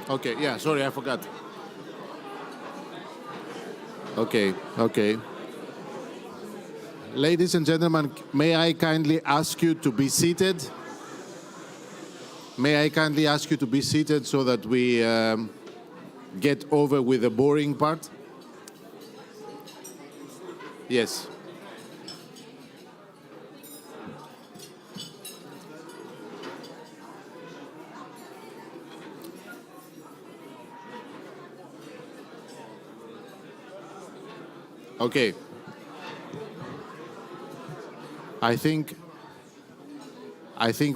Okay, yeah, sorry, I forgot. Okay, okay. Ladies and gentlemen, may I kindly ask you to be seated? May I kindly ask you to be seated so that we get over with the boring part? Yes. Okay. I think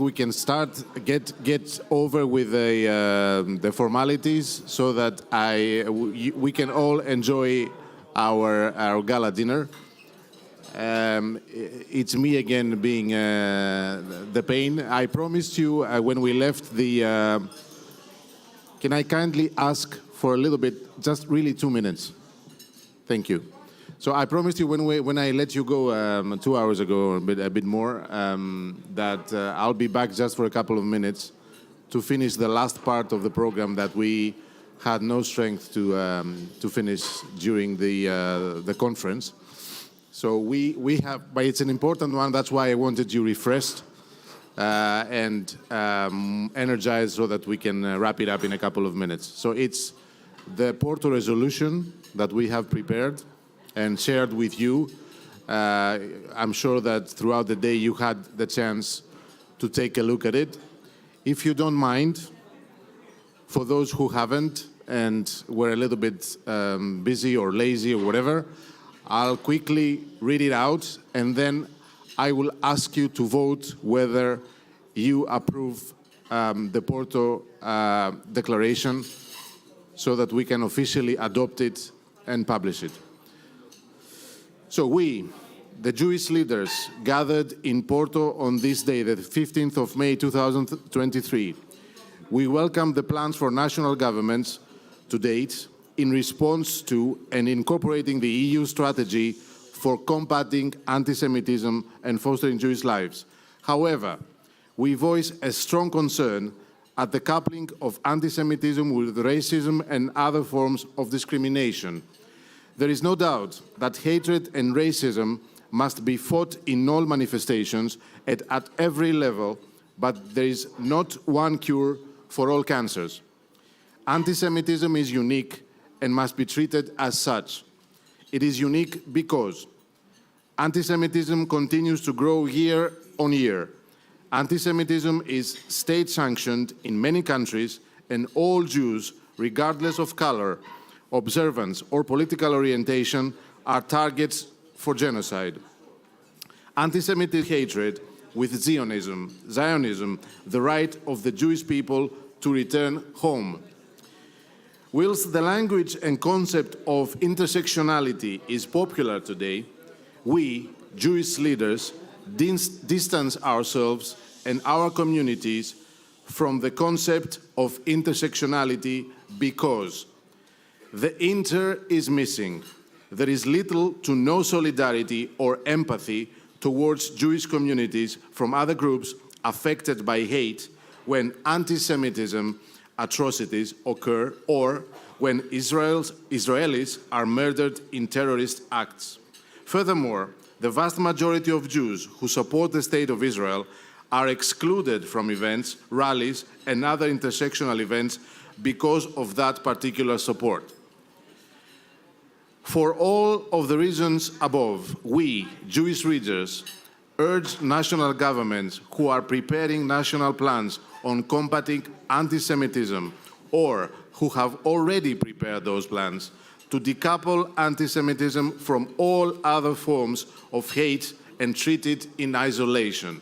we can start get over with the formalities so that we can all enjoy our gala dinner. It's me again being the pain. I promised you when we left the. Can I kindly ask for a little bit, just really 2 minutes? Thank you. So I promised you when I let you go 2 hours ago, or a bit more, that I'll be back just for a couple of minutes to finish the last part of the program that we had no strength to finish during the conference. So we have, but it's an important one. That's why I wanted you refreshed and energized so that we can wrap it up in a couple of minutes. So it's the Porto resolution that we have prepared and shared with you. I'm sure that throughout the day you had the chance to take a look at it. If you don't mind, for those who haven't and were a little bit busy or lazy or whatever, I'll quickly read it out and then I will ask you to vote whether you approve the Porto Declaration so that we can officially adopt it and publish it. So we, the Jewish leaders, gathered in Porto on this day, the 15th of May 2023, we welcome the plans for national governments to date in response to and incorporating the EU strategy for combating anti-Semitism and fostering Jewish lives. However, we voice a strong concern at the coupling of anti-Semitism with racism and other forms of discrimination. There is no doubt that hatred and racism must be fought in all manifestations at every level, but there is not one cure for all cancers. Anti-Semitism is unique and must be treated as such. It is unique because anti-Semitism continues to grow year on year. Anti-Semitism is state-sanctioned in many countries, and all Jews, regardless of color, observance, or political orientation, are targets for genocide. Anti-Semitic hatred with Zionism, the right of the Jewish people to return home. Whilst the language and concept of intersectionality is popular today, we, Jewish leaders, distance ourselves and our communities from the concept of intersectionality because the inter is missing. There is little to no solidarity or empathy towards Jewish communities from other groups affected by hate when anti-Semitism atrocities occur or when Israelis are murdered in terrorist acts. Furthermore, the vast majority of Jews who support the State of Israel are excluded from events, rallies, and other intersectional events because of that particular support. For all of the reasons above, we, Jewish leaders, urge national governments who are preparing national plans on combating anti-Semitism or who have already prepared those plans to decouple anti-Semitism from all other forms of hate and treat it in isolation.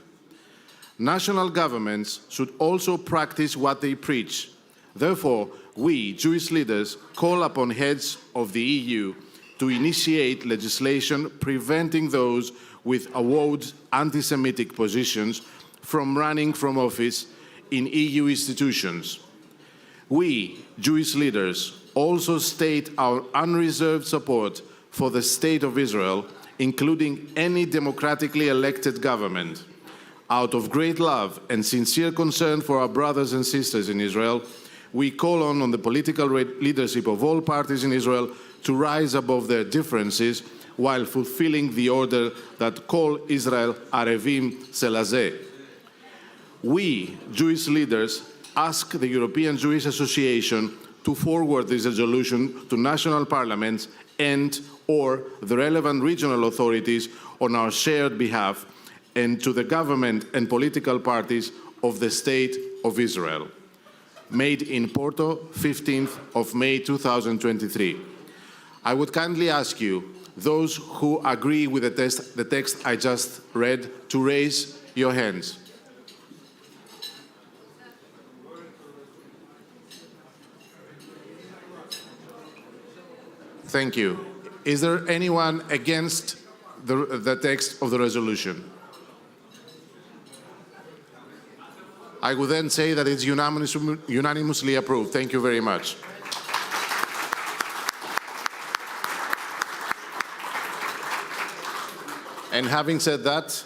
National governments should also practice what they preach. Therefore, we, Jewish leaders, call upon heads of the EU to initiate legislation preventing those with avowed anti-Semitic positions from running from office in EU institutions. We, Jewish leaders, also state our unreserved support for the State of Israel, including any democratically elected government. Out of great love and sincere concern for our brothers and sisters in Israel, we call on the political leadership of all parties in Israel to rise above their differences while fulfilling the order that call Israel Arevim Selazeh. We, Jewish leaders, ask the European Jewish Association to forward this resolution to national parliaments and/or the relevant regional authorities on our shared behalf and to the government and political parties of the State of Israel. Made in Porto, 15th of May 2023. I would kindly ask you, those who agree with the text I just read, to raise your hands. Thank you. Is there anyone against the text of the resolution? I would then say that it's unanimously approved. Thank you very much. And having said that,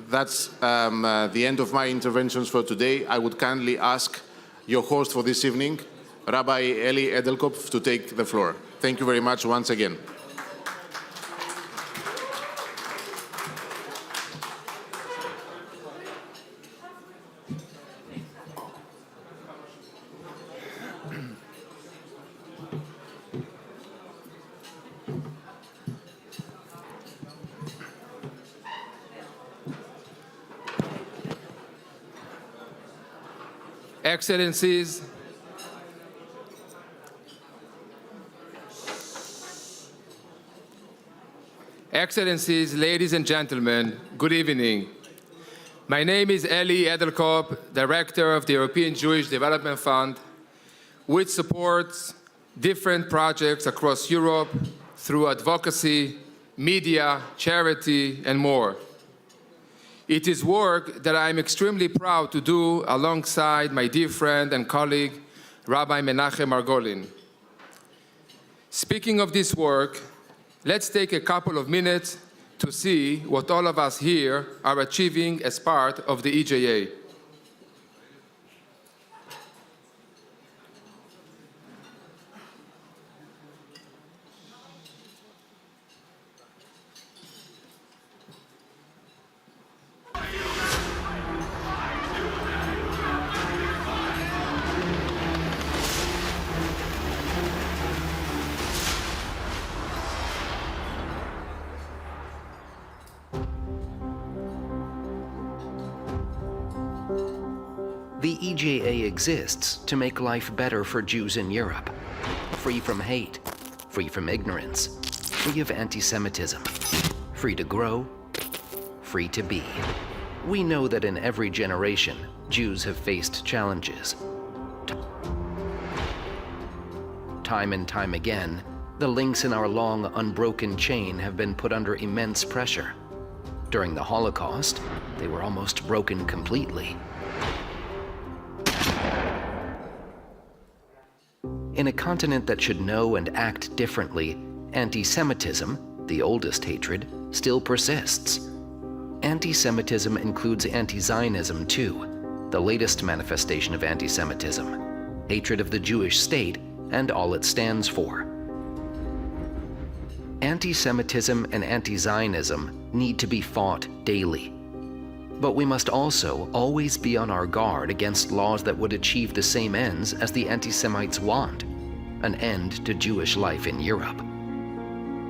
that's the end of my interventions for today. I would kindly ask your host for this evening, Rabbi Eli Edelkopf, to take the floor. Thank you very much once again. Excellencies, ladies and gentlemen, good evening. My name is Eli Edelkop, Director of the European Jewish Development Fund, which supports different projects across Europe through advocacy, media, charity, and more. It is work that I am extremely proud to do alongside my dear friend and colleague, Rabbi Menachem Margolin. Speaking of this work, let's take a couple of minutes to see what all of us here are achieving as part of the EJA. The EJA exists to make life better for Jews in Europe, free from hate, free from ignorance, free of anti-Semitism, free to grow, free to be. We know that in every generation, Jews have faced challenges. Time and time again, the links in our long, unbroken chain have been put under immense pressure. During the Holocaust, they were almost broken completely. In a continent that should know and act differently, anti-Semitism, the oldest hatred, still persists. Anti-Semitism includes anti-Zionism too, the latest manifestation of anti-Semitism, hatred of the Jewish state and all it stands for. Anti-Semitism and anti-Zionism need to be fought daily. But we must also always be on our guard against laws that would achieve the same ends as the anti-Semites want, an end to Jewish life in Europe.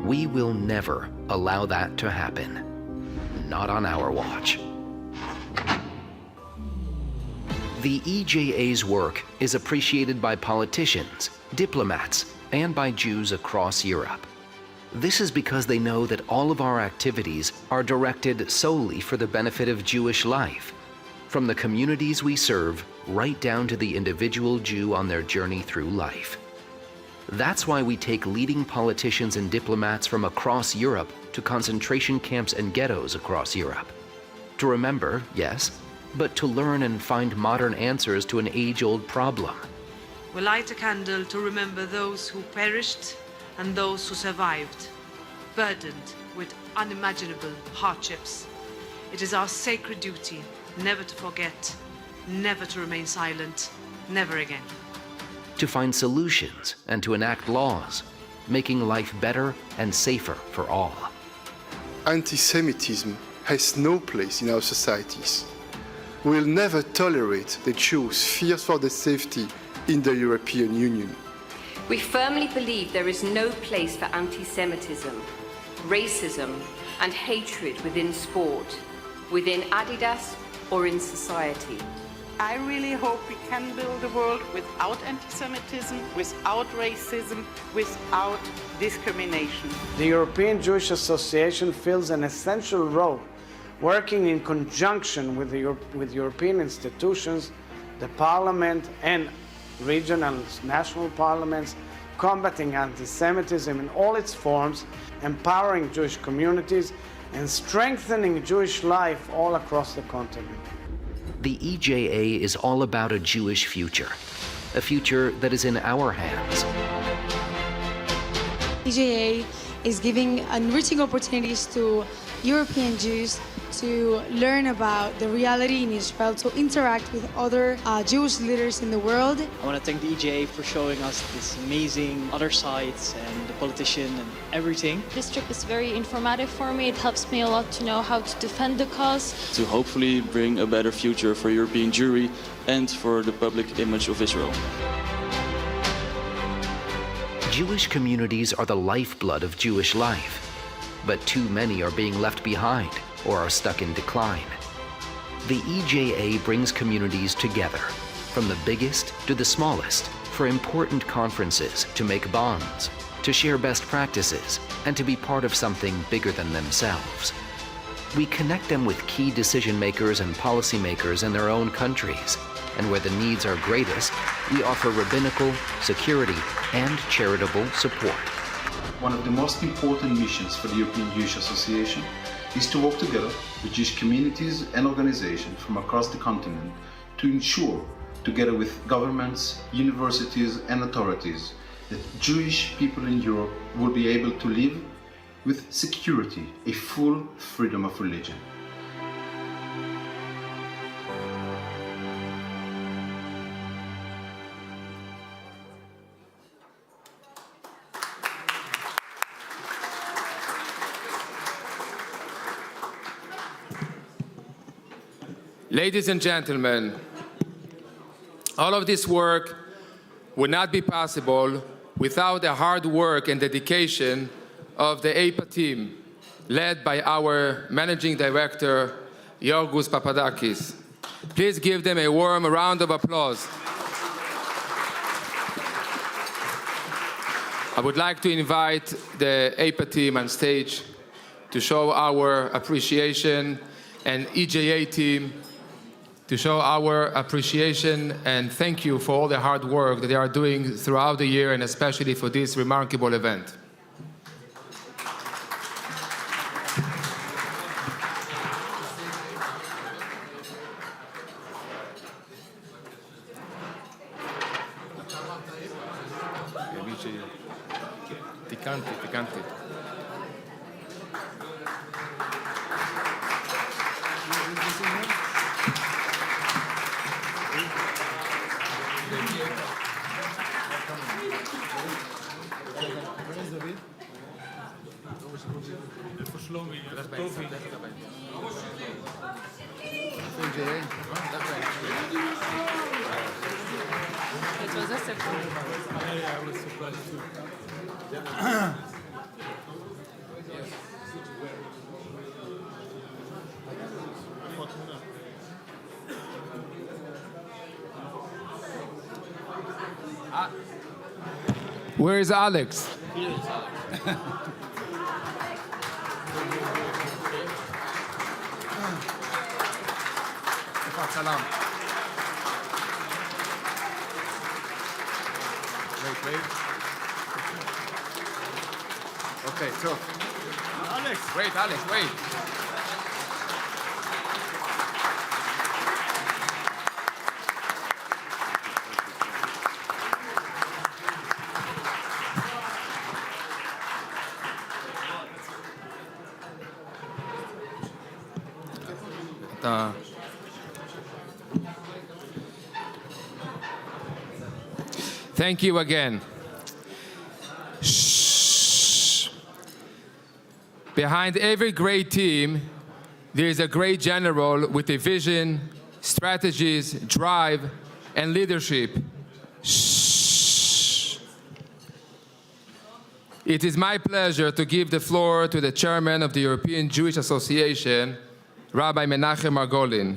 We will never allow that to happen. Not on our watch. The EJA's work is appreciated by politicians, diplomats, and by Jews across Europe. This is because they know that all of our activities are directed solely for the benefit of Jewish life, from the communities we serve right down to the individual Jew on their journey through life. That's why we take leading politicians and diplomats from across Europe to concentration camps and ghettos across Europe. To remember, yes, but to learn and find modern answers to an age-old problem. We light a candle to remember those who perished and those who survived, burdened with unimaginable hardships. It is our sacred duty never to forget, never to remain silent, never again. To find solutions and to enact laws, making life better and safer for all. Anti-Semitism has no place in our societies. We will never tolerate the Jews' fears for their safety in the European Union. We firmly believe there is no place for anti-Semitism, racism, and hatred within sport, within Adidas, or in society. I really hope we can build a world without anti-Semitism, without racism, without discrimination. The European Jewish Association fills an essential role, working in conjunction with European institutions, the Parliament, and regional national parliaments, combating anti-Semitism in all its forms, empowering Jewish communities, and strengthening Jewish life all across the continent. The EJA is all about a Jewish future, a future that is in our hands. EJA is giving enriching opportunities to European Jews to learn about the reality in Israel, to interact with other Jewish leaders in the world. I want to thank the EJA for showing us this amazing other sides and the politician and everything. This trip is very informative for me. It helps me a lot to know how to defend the cause. To hopefully bring a better future for European Jewry and for the public image of Israel. Jewish communities are the lifeblood of Jewish life, but too many are being left behind or are stuck in decline. The EJA brings communities together, from the biggest to the smallest, for important conferences, to make bonds, to share best practices, and to be part of something bigger than themselves. We connect them with key decision makers and policymakers in their own countries, and where the needs are greatest, we offer rabbinical, security, and charitable support. One of the most important missions for the European Jewish Association is to work together with Jewish communities and organizations from across the continent to ensure, together with governments, universities, and authorities, that Jewish people in Europe will be able to live with security, a full freedom of religion. Ladies and gentlemen, all of this work would not be possible without the hard work and dedication of the APA team, led by our Managing Director, Yorgos Papadakis. Please give them a warm round of applause. I would like to invite the APA team on stage to show our appreciation, and EJA team to show our appreciation and thank you for all the hard work that they are doing throughout the year, and especially for this remarkable event. Picante. Where is Alex? Wait. Okay, so. Alex. Wait. Thank you again. Shh. Behind every great team, there is a great general with a vision, strategies, drive, and leadership. Shh. It is my pleasure to give the floor to the chairman of the European Jewish Association, Rabbi Menachem Margolin.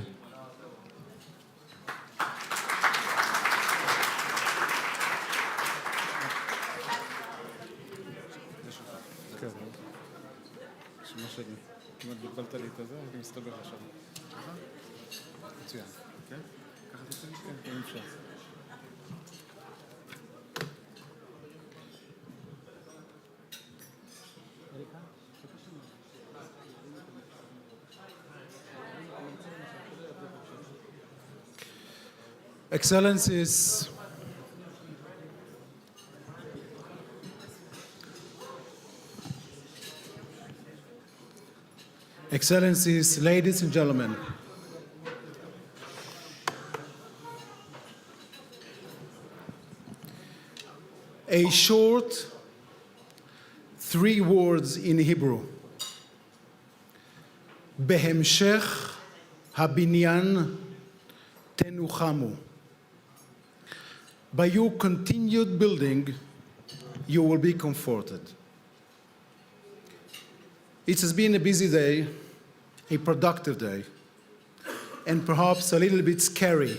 Excellencies, ladies and gentlemen, a short 3 words in Hebrew, בהמשך הבניין תנוחמו. By your continued building, you will be comforted. It has been a busy day, a productive day, and perhaps a little bit scary.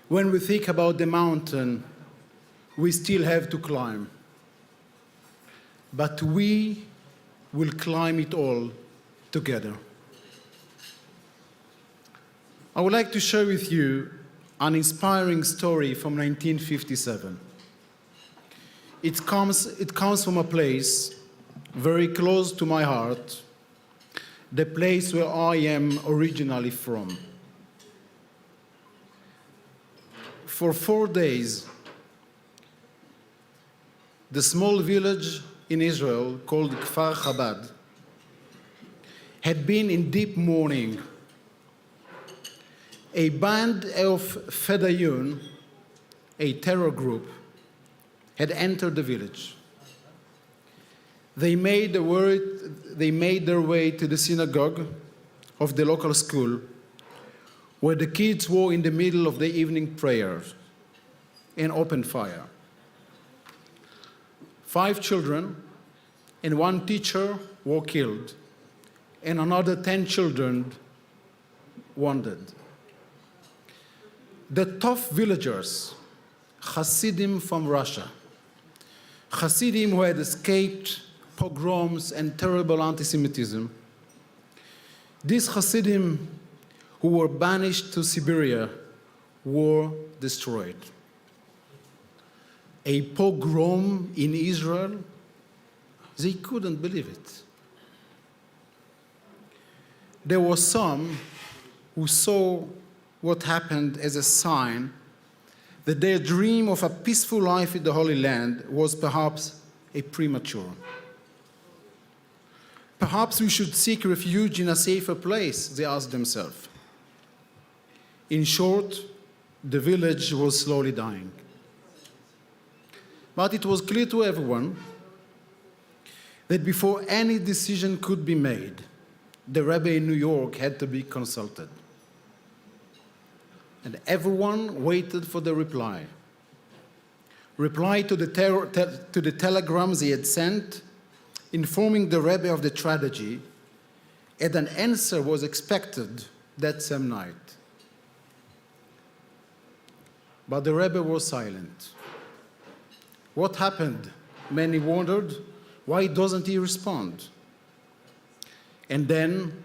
when we think about the mountain we still have to climb. But we will climb it all together. I would like to share with you an inspiring story from 1957. It comes from a place very close to my heart, the place where I am originally from. For 4 days, the small village in Israel called Kfar Chabad had been in deep mourning. A band of Fedayeen, a terror group, had entered the village. They made their way to the synagogue of the local school, where the kids were in the middle of the evening prayers, and opened fire. 5 children and 1 teacher were killed, and another 10 children wounded. The tough villagers, Hasidim from Russia, Hasidim who had escaped pogroms and terrible anti-Semitism, these Hasidim who were banished to Siberia were destroyed. A pogrom in Israel? They couldn't believe it. There were some who saw what happened as a sign that their dream of a peaceful life in the Holy Land was perhaps a premature. Perhaps we should seek refuge in a safer place, they asked themselves. In short, the village was slowly dying. But it was clear to everyone that before any decision could be made, the Rebbe in New York had to be consulted. And everyone waited for the reply. Reply to the telegrams he had sent, informing the Rebbe of the tragedy, and an answer was expected that same night. But the Rebbe was silent. What happened? Many wondered. Why doesn't he respond? And then,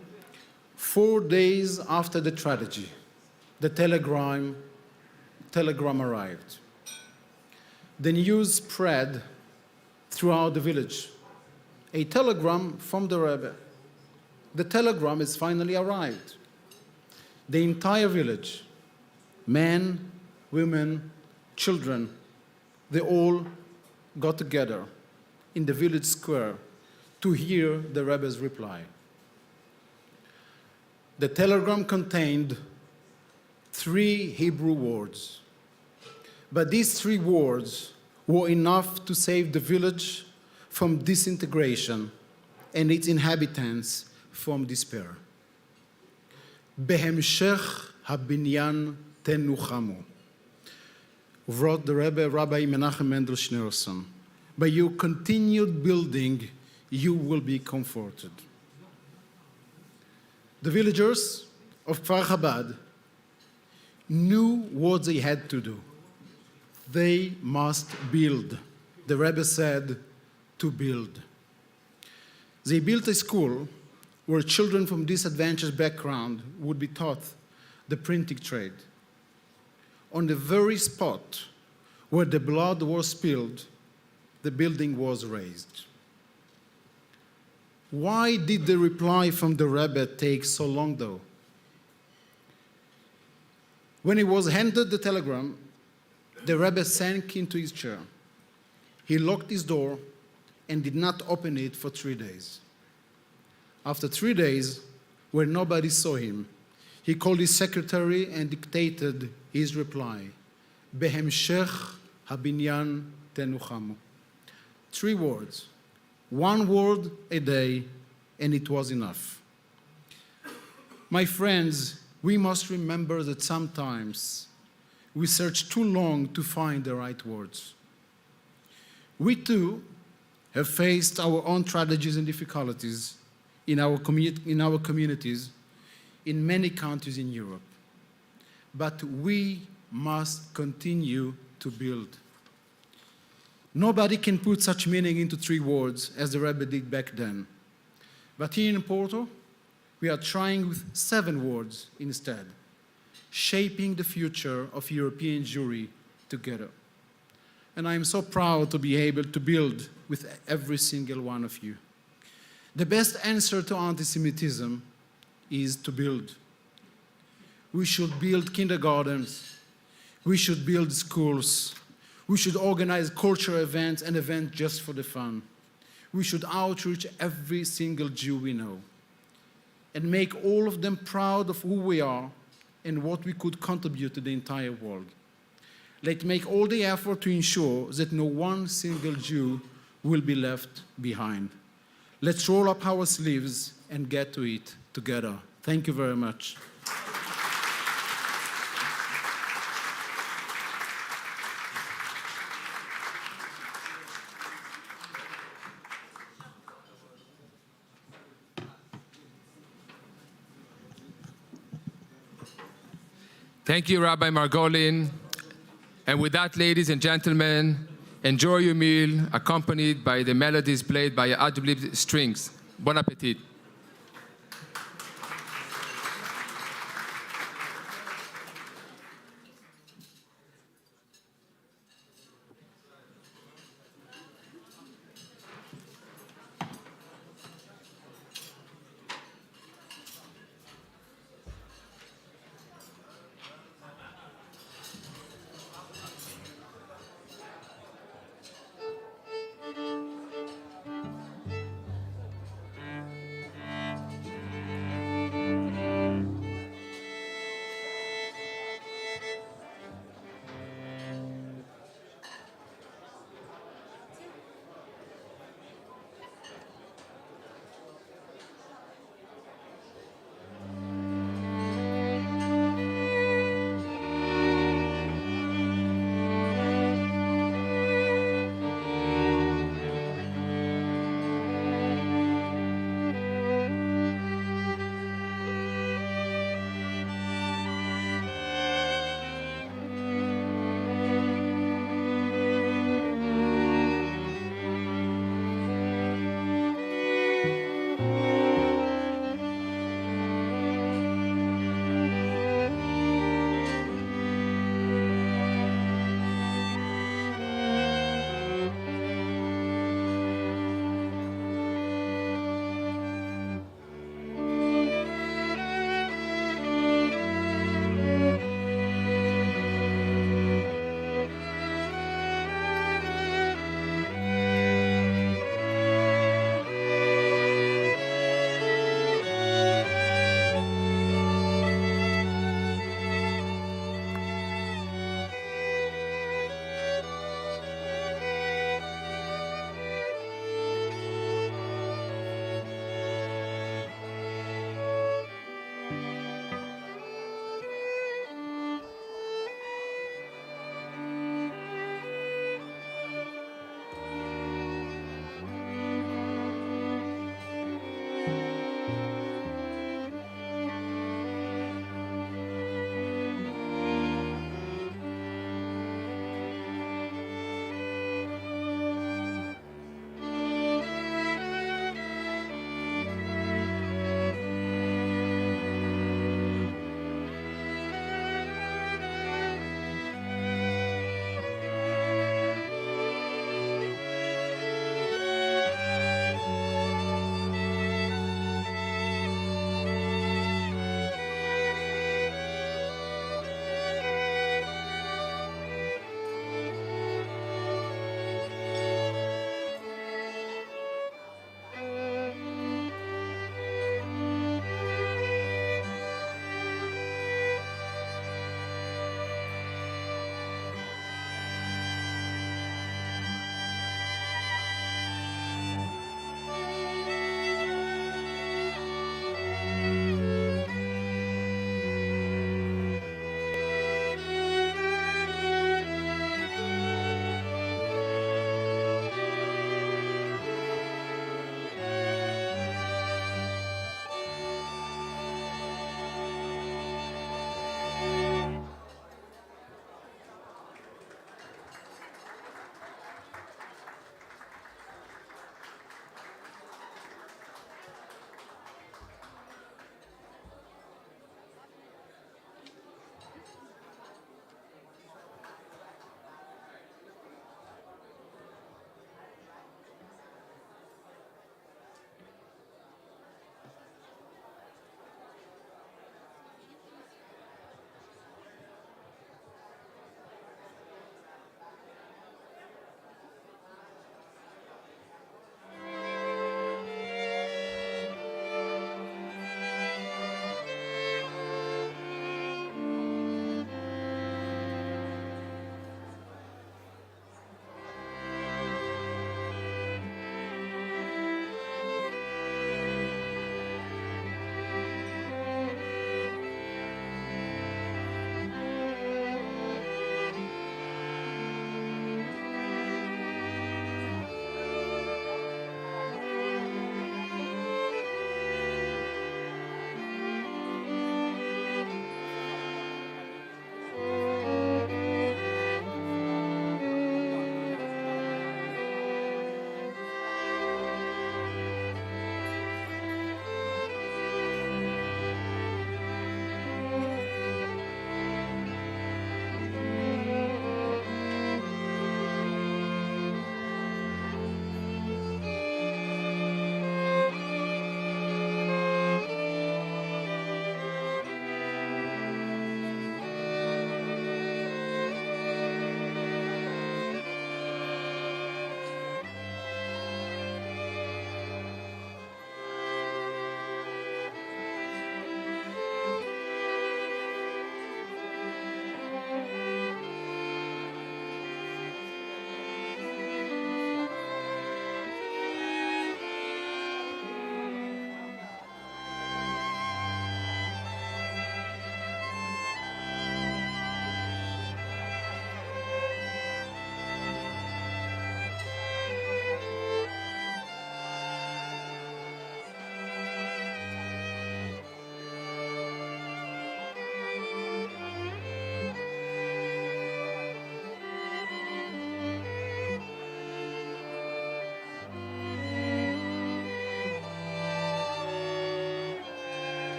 4 days after the tragedy, the telegram arrived. The news spread throughout the village. A telegram from the Rebbe. The telegram has finally arrived. The entire village, men, women, children, they all got together in the village square to hear the Rebbe's reply. The telegram contained 3 Hebrew words, but these 3 words were enough to save the village from disintegration and its inhabitants from despair. Behemshech habinyan tenuchamu, wrote the Rebbe, Rabbi Menachem Mendel Schneerson. By your continued building, you will be comforted. The villagers of Kfar Chabad knew what they had to do. They must build. The Rebbe said, to build. They built a school where children from disadvantaged background would be taught the printing trade. On the very spot where the blood was spilled, the building was raised. Why did the reply from the Rebbe take so long, though? When he was handed the telegram, the Rebbe sank into his chair. He locked his door and did not open it for 3 days. After 3 days, where nobody saw him, he called his secretary and dictated his reply. Behemshech habinyan tenuchamu. 3 words. 1 word a day, and it was enough. My friends, we must remember that sometimes we search too long to find the right words. We too have faced our own tragedies and difficulties in our communities in many countries in Europe. But we must continue to build. Nobody can put such meaning into 3 words as the Rebbe did back then. But here in Porto, we are trying with 7 words instead, shaping the future of European Jewry together. And I am so proud to be able to build with every single one of you. The best answer to anti-Semitism is to build. We should build kindergartens. We should build schools. We should organize cultural events and events just for the fun. We should outreach every single Jew we know and make all of them proud of who we are and what we could contribute to the entire world. Let's make all the effort to ensure that no one single Jew will be left behind. Let's roll up our sleeves and get to it together. Thank you very much. Thank you, Rabbi Margolin. And with that, ladies and gentlemen, enjoy your meal accompanied by the melodies played by ad-lib strings. Bon appetit.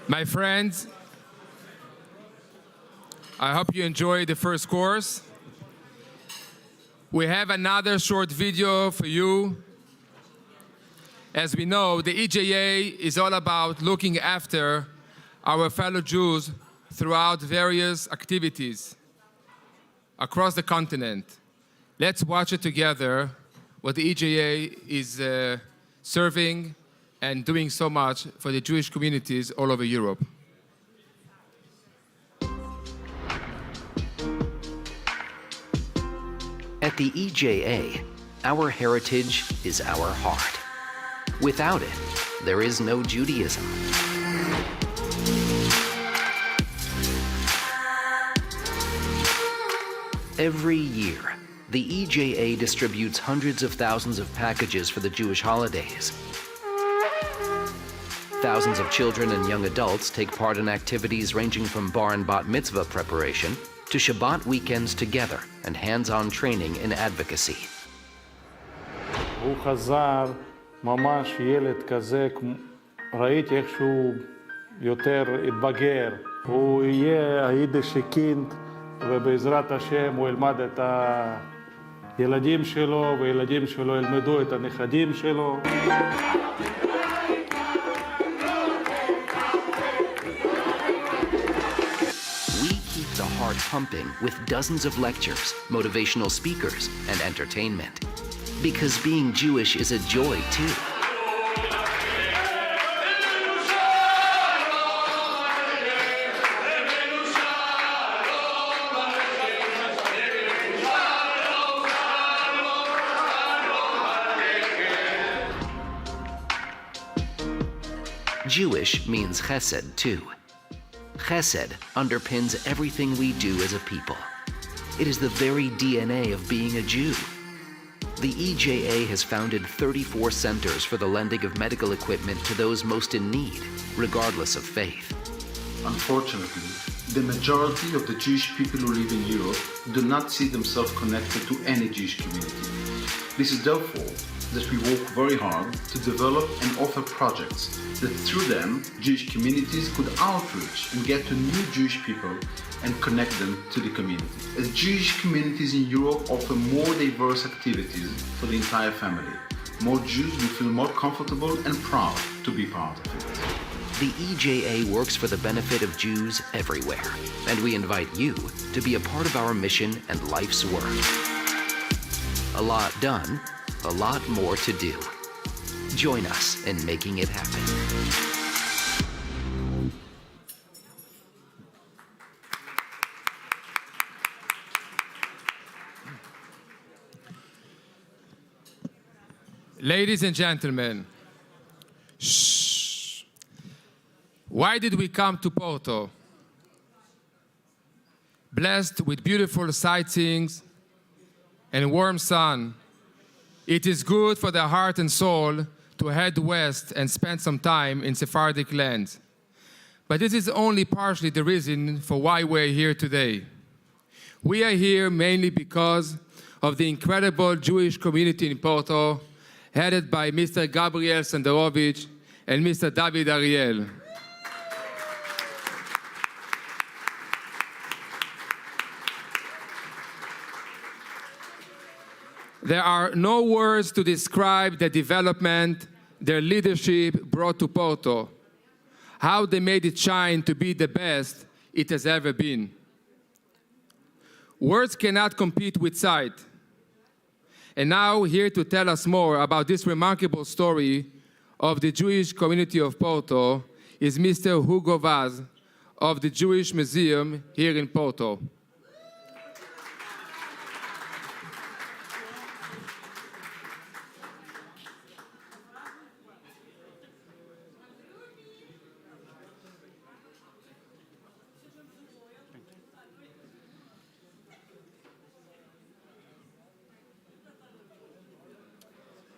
My friends, I hope you enjoyed the first course. We have another short video for you. As we know, the EJA is all about looking after our fellow Jews throughout various activities across the continent. Let's watch it together, what the EJA is serving and doing so much for the Jewish communities all over Europe. At the EJA, our heritage is our heart. Without it, there is no Judaism. Every year, the EJA distributes hundreds of thousands of packages for the Jewish holidays. Thousands of children and young adults take part in activities ranging from bar and bat mitzvah preparation to Shabbat weekends together and hands-on training in advocacy. הוא חזר ממש ילד כזה, ראיתי איך שהוא יותר התבגר. הוא יהיה היידישקינד, ובעזרת השם הוא ילמד את הילדים שלו, והילדים שלו ילמדו את הנכדים שלו. Heart pumping with dozens of lectures, motivational speakers, and entertainment. Because being Jewish is a joy too. Jewish means chesed too. Chesed underpins everything we do as a people. It is the very DNA of being a Jew. The EJA has founded 34 centers for the lending of medical equipment to those most in need, regardless of faith. Unfortunately, the majority of the Jewish people who live in Europe do not see themselves connected to any Jewish community. This is therefore that we work very hard to develop and offer projects that through them Jewish communities could outreach and get to new Jewish people and connect them to the community. As Jewish communities in Europe offer more diverse activities for the entire family, more Jews will feel more comfortable and proud to be part of it. The EJA works for the benefit of Jews everywhere, and we invite you to be a part of our mission and life's work. A lot done, a lot more to do. Join us in making it happen. Ladies and gentlemen, why did we come to Porto? Blessed with beautiful sightseeings and warm sun, it is good for the heart and soul to head west and spend some time in Sephardic land. But this is only partially the reason for why we're here today. We are here mainly because of the incredible Jewish community in Porto, headed by Mr. Gabriel Senderovich and Mr. David Ariel. There are no words to describe the development their leadership brought to Porto, how they made it shine to be the best it has ever been. Words cannot compete with sight. And now, here to tell us more about this remarkable story of the Jewish community of Porto is Mr. Hugo Vaz of the Jewish Museum here in Porto.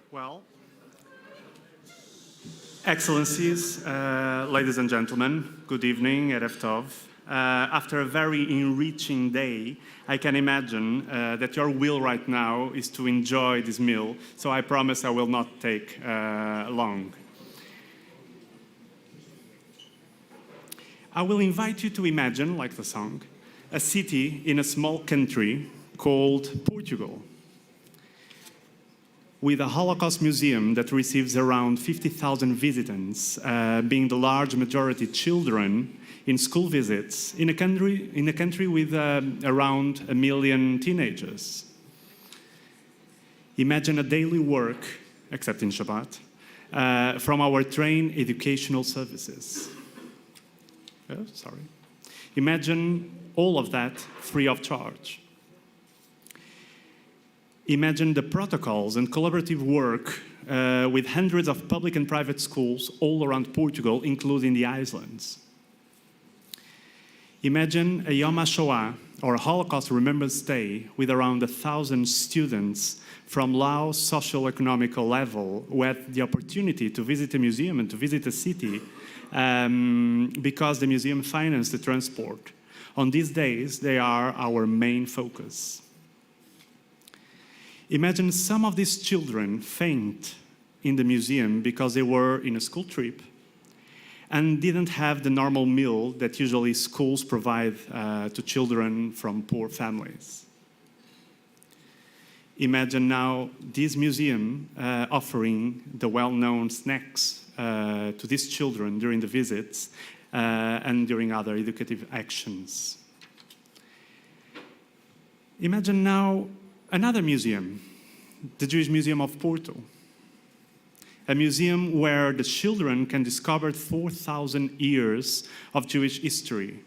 Well, Excellencies, ladies and gentlemen, good evening, Erev Tov. After a very enriching day, I can imagine that your will right now is to enjoy this meal, so I promise I will not take long. I will invite you to imagine, like the song, a city in a small country called Portugal, with a Holocaust museum that receives around 50,000 visitors, being the large majority children in school visits, in a country with around 1 million teenagers. Imagine a daily work, except in Shabbat, from our trained educational services. Oh, sorry. Imagine all of that free of charge. Imagine the protocols and collaborative work with hundreds of public and private schools all around Portugal, including the islands. Imagine a Yom HaShoah, or a Holocaust Remembrance Day, with around 1,000 students from low socio-economical level who had the opportunity to visit a museum and to visit a city because the museum financed the transport. On these days, they are our main focus. Imagine some of these children faint in the museum because they were in a school trip and didn't have the normal meal that usually schools provide to children from poor families. Imagine now this museum offering the well-known snacks to these children during the visits and during other educative actions. Imagine now another museum, the Jewish Museum of Porto, a museum where the children can discover 4,000 years of Jewish history,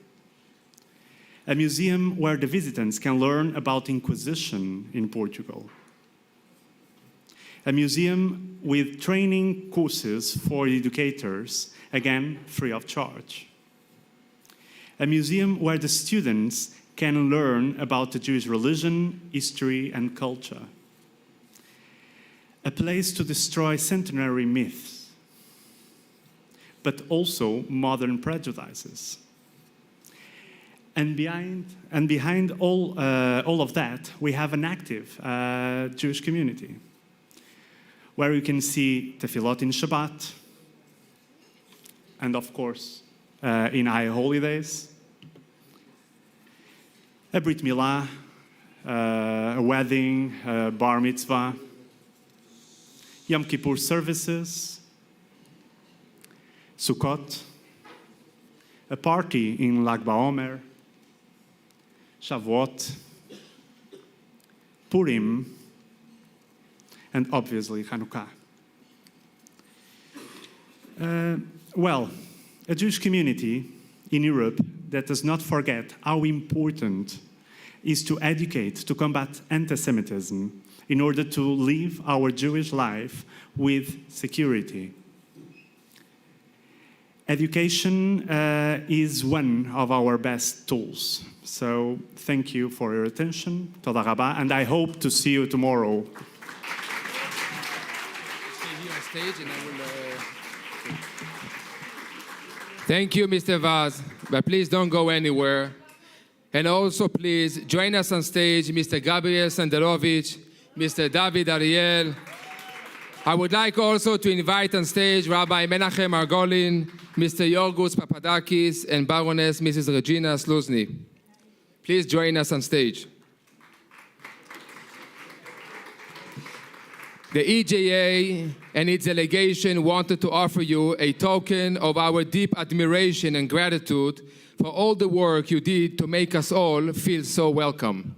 a museum where the visitors can learn about Inquisition in Portugal, a museum with training courses for educators, again, free of charge, a museum where the students can learn about the Jewish religion, history, and culture. A place to destroy centenary myths, but also modern prejudices. And behind all of that, we have an active Jewish community, where you can see tefillot in Shabbat, and of course, in high holidays, a Brit Milah, a wedding, a bar mitzvah, Yom Kippur services, Sukkot, a party in Lag BaOmer, Shavuot, Purim, and obviously Hanukkah. Well, a Jewish community in Europe that does not forget how important is to educate, to combat anti-Semitism in order to live our Jewish life with security. Education is one of our best tools. So thank you for your attention, Toda Rabba, and I hope to see you tomorrow. Thank you, Mr. Vaz, but please don't go anywhere. And also, please, join us on stage, Mr. Gabriel Sanderovich, Mr. David Ariel. I would like also to invite on stage Rabbi Menachem Margolin, Mr. Yorgos Papadakis, and Baroness Mrs. Regina Sluzny. Please join us on stage. The EJA and its delegation wanted to offer you a token of our deep admiration and gratitude for all the work you did to make us all feel so welcome.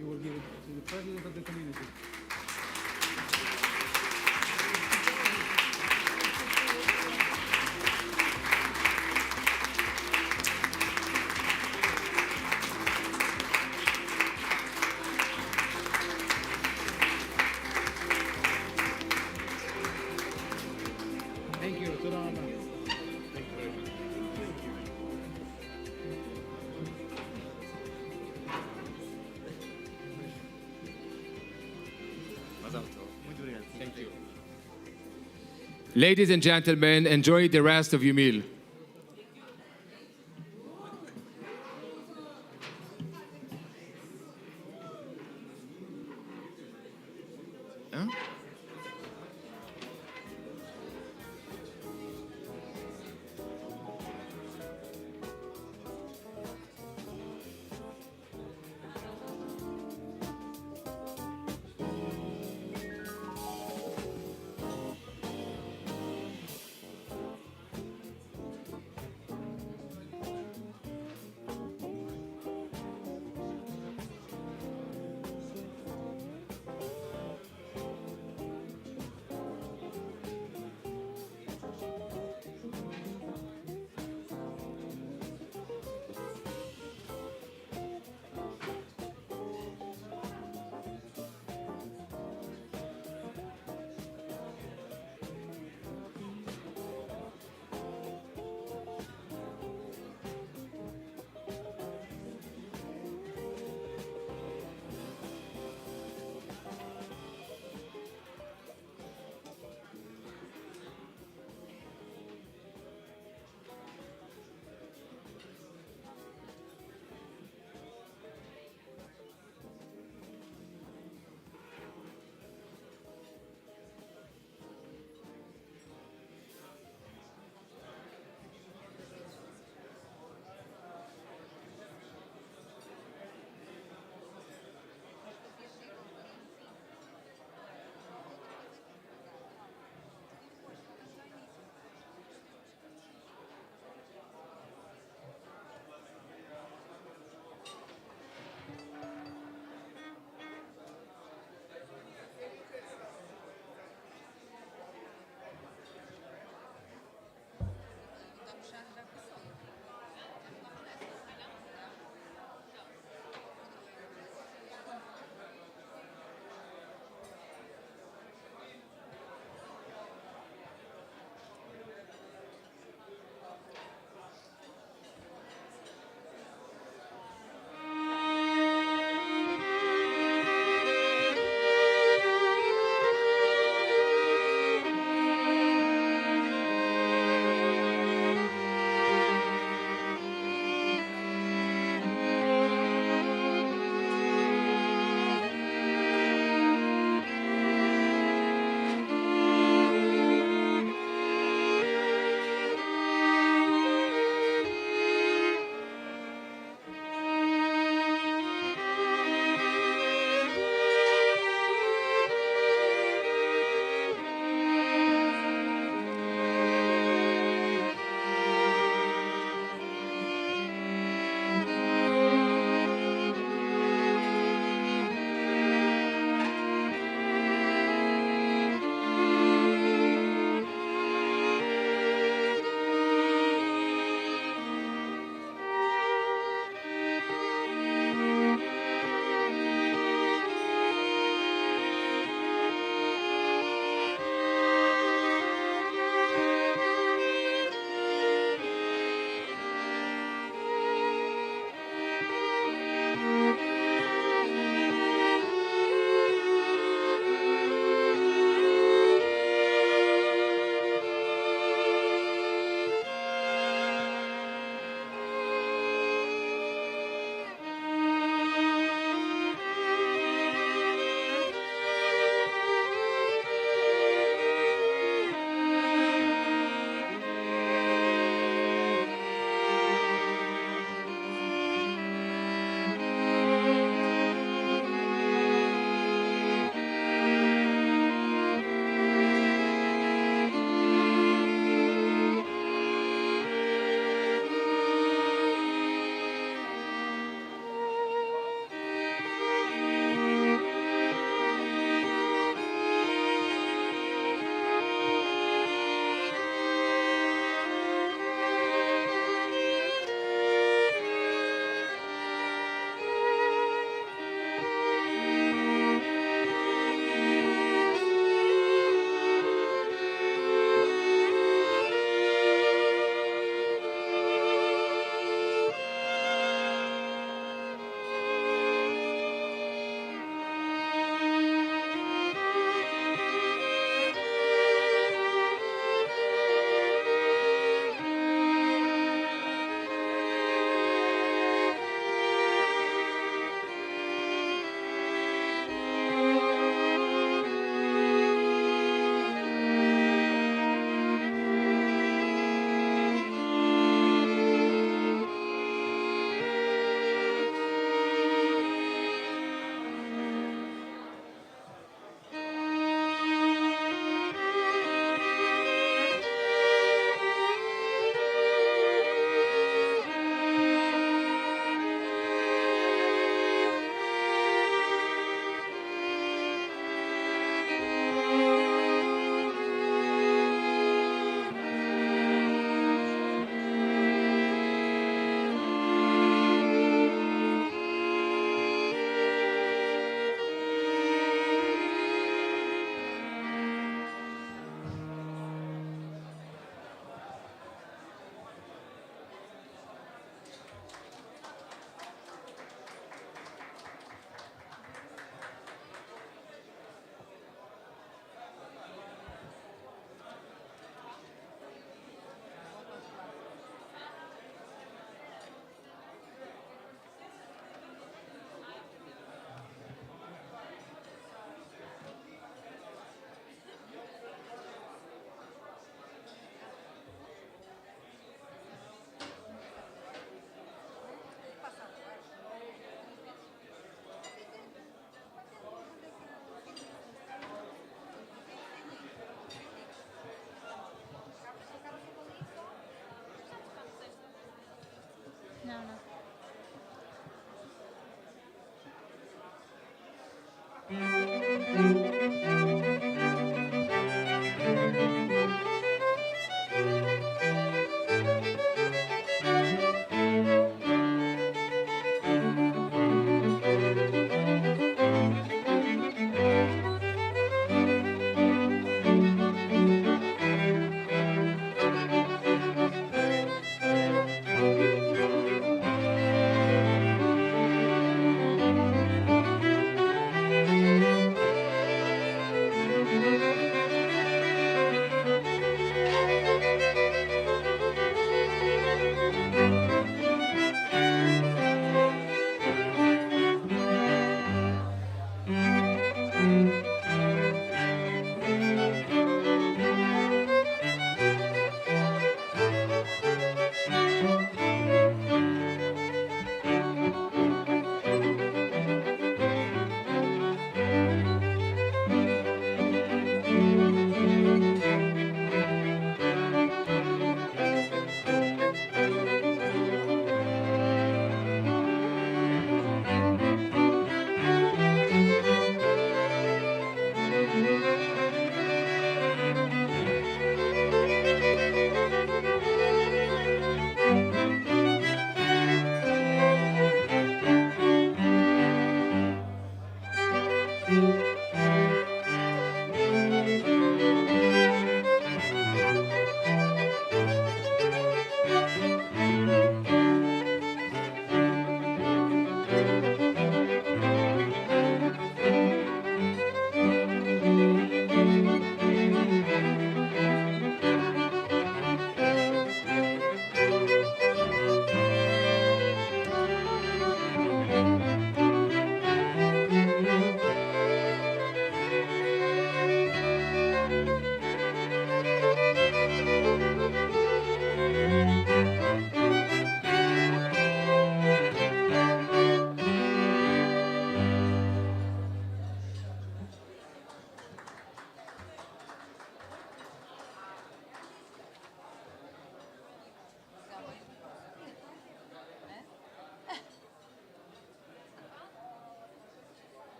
You will give it to the President of the community. Thank you. תודה רבה. Thank you. Ladies and gentlemen, enjoy the rest of your meal. Huh?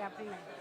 acá primero.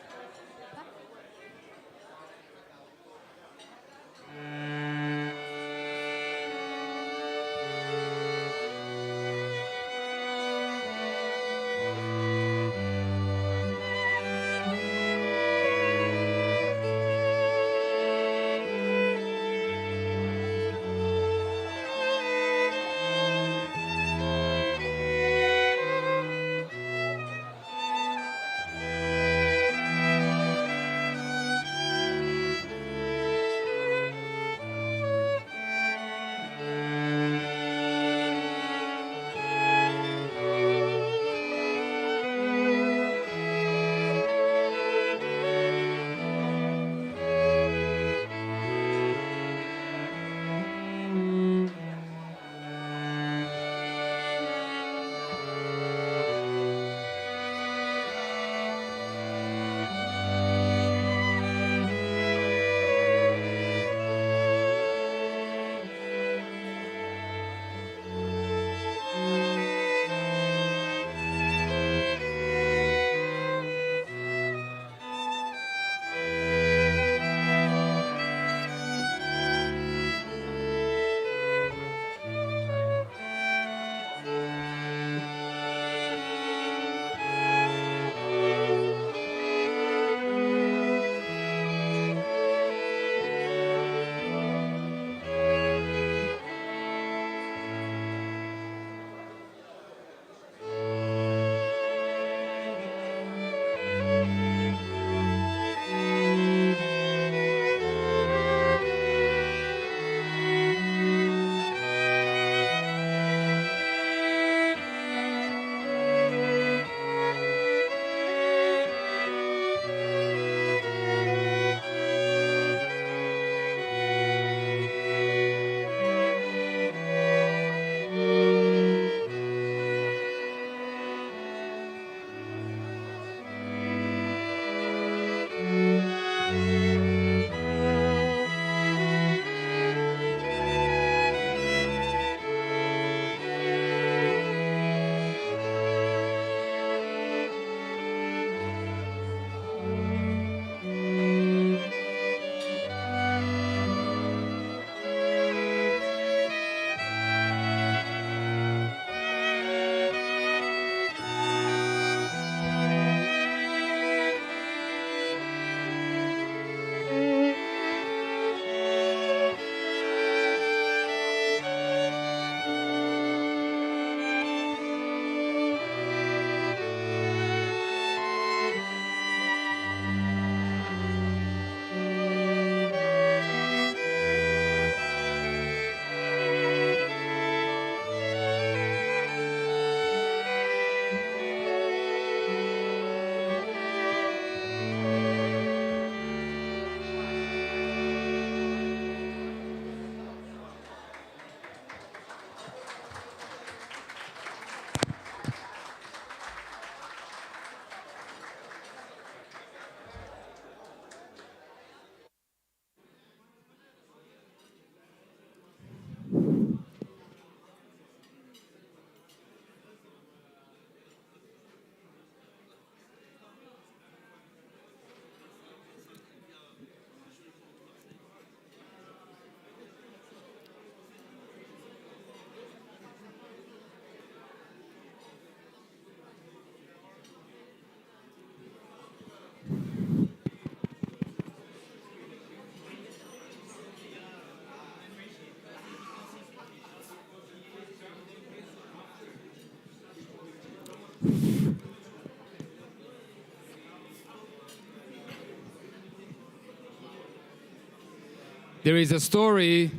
There is a story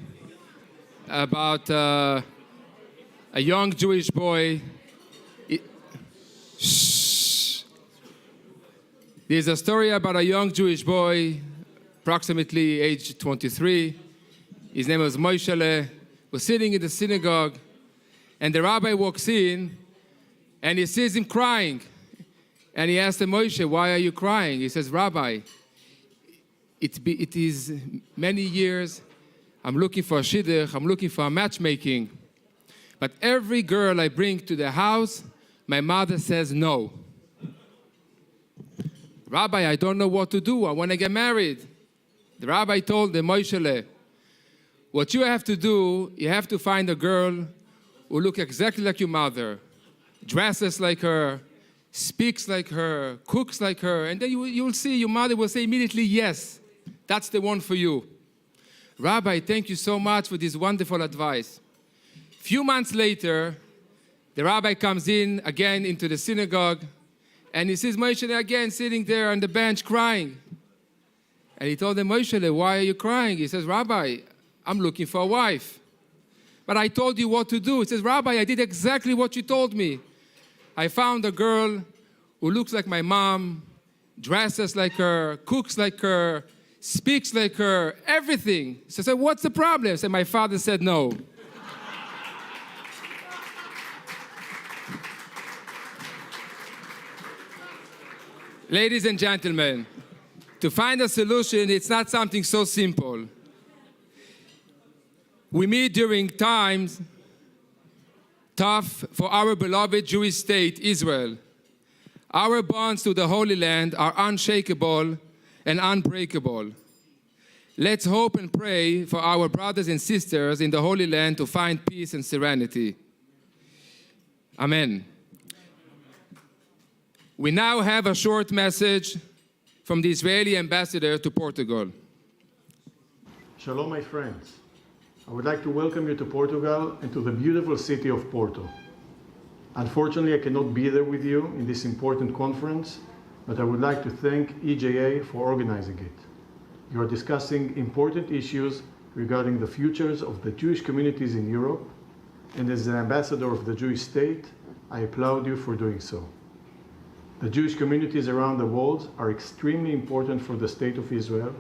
about a young Jewish boy. There's a story about a young Jewish boy, approximately age 23. His name was Moishele, was sitting in the synagogue, and the rabbi walks in, and he sees him crying. And he asked him, Moshe, why are you crying? He says, Rabbi, it is many years, I'm looking for a shidduch, I'm looking for a matchmaking. But every girl I bring to the house, my mother says no. Rabbi, I don't know what to do. I want to get married. The rabbi told him, Moishele, what you have to do, you have to find a girl who looks exactly like your mother, dresses like her, speaks like her, cooks like her, and then you will see your mother will say immediately, yes, that's the one for you. Rabbi, thank you so much for this wonderful advice. A few months later, the rabbi comes in again into the synagogue, and he sees Moshe again sitting there on the bench crying. And he told him, Moshe, why are you crying? He says, Rabbi, I'm looking for a wife. But I told you what to do. He says, Rabbi, I did exactly what you told me. I found a girl who looks like my mom, dresses like her, cooks like her, speaks like her, everything. So I said, what's the problem? So my father said no. Ladies and gentlemen, to find a solution, it's not something so simple. We meet during times tough for our beloved Jewish state, Israel. Our bonds to the Holy Land are unshakable and unbreakable. Let's hope and pray for our brothers and sisters in the Holy Land to find peace and serenity. Amen. We now have a short message from the Israeli ambassador to Portugal. Shalom, my friends. I would like to welcome you to Portugal and to the beautiful city of Porto. Unfortunately, I cannot be there with you in this important conference, but I would like to thank EJA for organizing it. You are discussing important issues regarding the futures of the Jewish communities in Europe, and as an ambassador of the Jewish state, I applaud you for doing so. The Jewish communities around the world are extremely important for the state of Israel,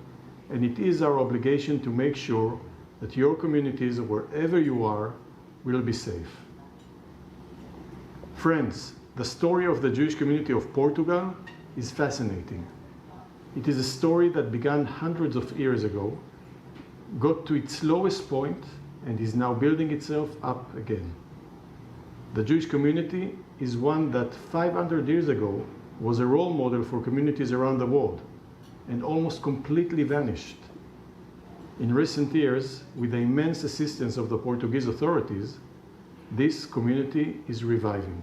and it is our obligation to make sure that your communities, wherever you are, will be safe. Friends, the story of the Jewish community of Portugal is fascinating. It is a story that began hundreds of years ago, got to its lowest point, and is now building itself up again. The Jewish community is one that 500 years ago was a role model for communities around the world and almost completely vanished. In recent years, with the immense assistance of the Portuguese authorities, this community is reviving.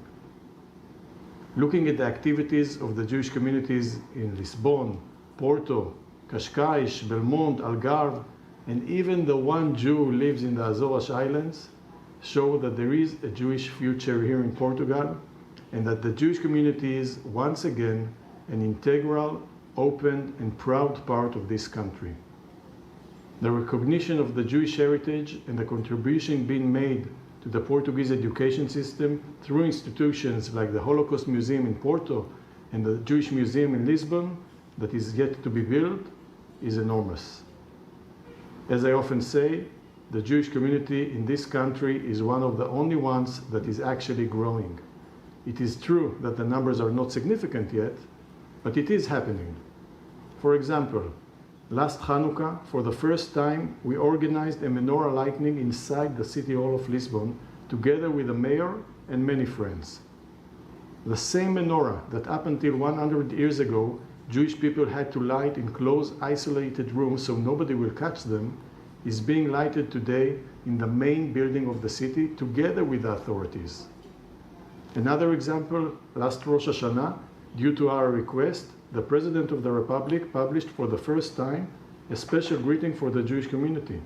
Looking at the activities of the Jewish communities in Lisbon, Porto, Cascais, Belmont, Algarve, and even the one Jew who lives in the Azores Islands, show that there is a Jewish future here in Portugal, and that the Jewish community is once again an integral, open, and proud part of this country. The recognition of the Jewish heritage and the contribution being made to the Portuguese education system through institutions like the Holocaust Museum in Porto and the Jewish Museum in Lisbon that is yet to be built is enormous. As I often say, the Jewish community in this country is one of the only ones that is actually growing. It is true that the numbers are not significant yet, but it is happening. For example, last Hanukkah, for the first time, we organized a menorah lighting inside the City Hall of Lisbon, together with the mayor and many friends. The same menorah that up until 100 years ago, Jewish people had to light in closed, isolated rooms so nobody will catch them, is being lighted today in the main building of the city, together with the authorities. Another example, last Rosh Hashanah, due to our request, the President of the Republic published for the first time a special greeting for the Jewish community.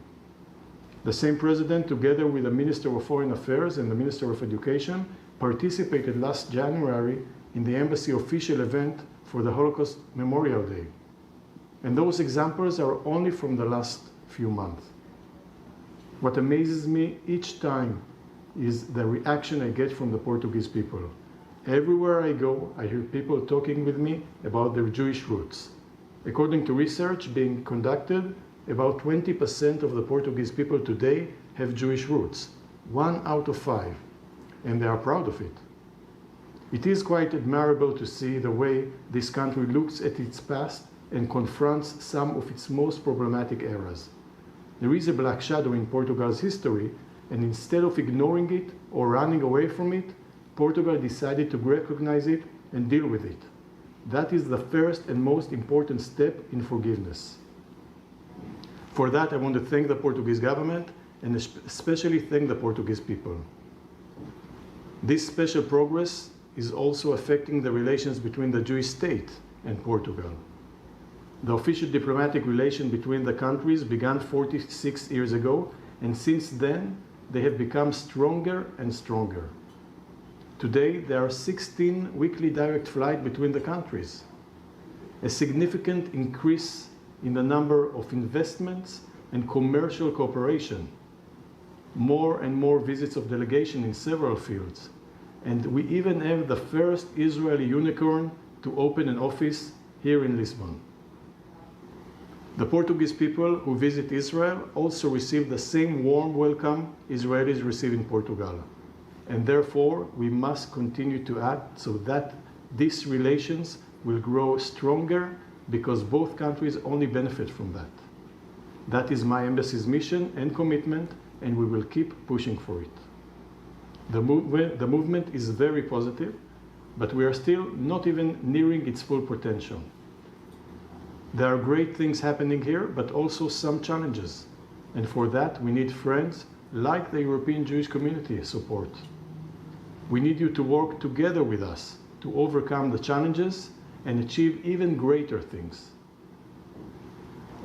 The same President, together with the Minister of Foreign Affairs and the Minister of Education, participated last January in the embassy official event for the Holocaust Memorial Day. And those examples are only from the last few months. What amazes me each time is the reaction I get from the Portuguese people. Everywhere I go, I hear people talking with me about their Jewish roots. According to research being conducted, about 20% of the Portuguese people today have Jewish roots, 1 out of 5, and they are proud of it. It is quite admirable to see the way this country looks at its past and confronts some of its most problematic eras. There is a black shadow in Portugal's history, and instead of ignoring it or running away from it, Portugal decided to recognize it and deal with it. That is the first and most important step in forgiveness. For that, I want to thank the Portuguese government and especially thank the Portuguese people. This special progress is also affecting the relations between the Jewish state and Portugal. The official diplomatic relation between the countries began 46 years ago, and since then, they have become stronger and stronger. Today, there are 16 weekly direct flights between the countries, a significant increase in the number of investments and commercial cooperation, more and more visits of delegation in several fields, and we even have the first Israeli unicorn to open an office here in Lisbon. The Portuguese people who visit Israel also receive the same warm welcome Israelis receive in Portugal. And therefore, we must continue to act so that these relations will grow stronger because both countries only benefit from that. That is my embassy's mission and commitment, and we will keep pushing for it. The movement is very positive, but we are still not even nearing its full potential. There are great things happening here, but also some challenges. And for that, we need friends like the European Jewish community support. We need you to work together with us to overcome the challenges and achieve even greater things.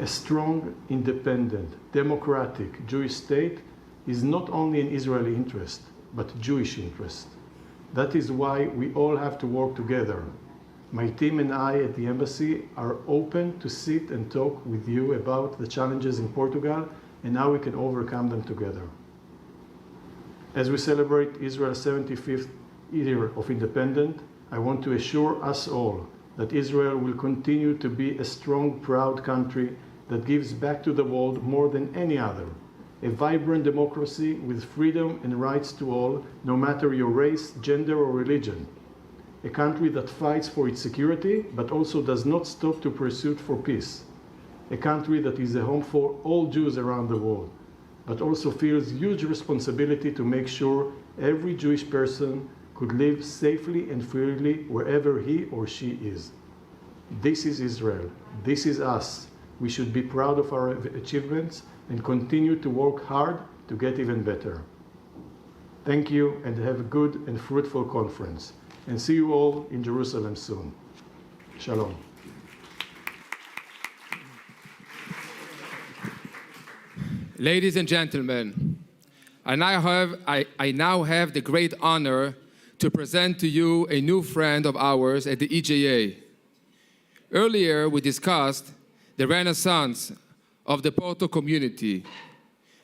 A strong, independent, democratic Jewish state is not only in Israeli interest, but Jewish interest. That is why we all have to work together. My team and I at the embassy are open to sit and talk with you about the challenges in Portugal and how we can overcome them together. As we celebrate Israel's 75th year of independence, I want to assure us all that Israel will continue to be a strong, proud country that gives back to the world more than any other. A vibrant democracy with freedom and rights to all, no matter your race, gender, or religion. A country that fights for its security, but also does not stop to pursue for peace. A country that is a home for all Jews around the world, but also feels huge responsibility to make sure every Jewish person could live safely and freely wherever he or she is. This is Israel. This is us. We should be proud of our achievements and continue to work hard to get even better. Thank you, and have a good and fruitful conference. And see you all in Jerusalem soon. Shalom. Ladies and gentlemen, I now have the great honor to present to you a new friend of ours at the EJA. Earlier, we discussed the renaissance of the Porto community.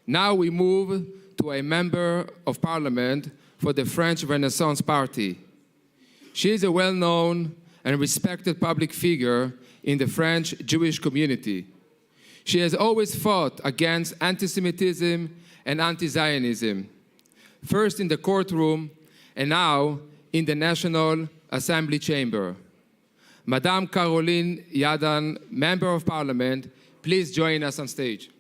Now we move to a member of parliament for the French Renaissance Party. She is a well-known and respected public figure in the French Jewish community. She has always fought against anti-Semitism and anti-Zionism, first in the courtroom and now in the National Assembly chamber. Madame Caroline Yadan, Member of Parliament, please join us on stage.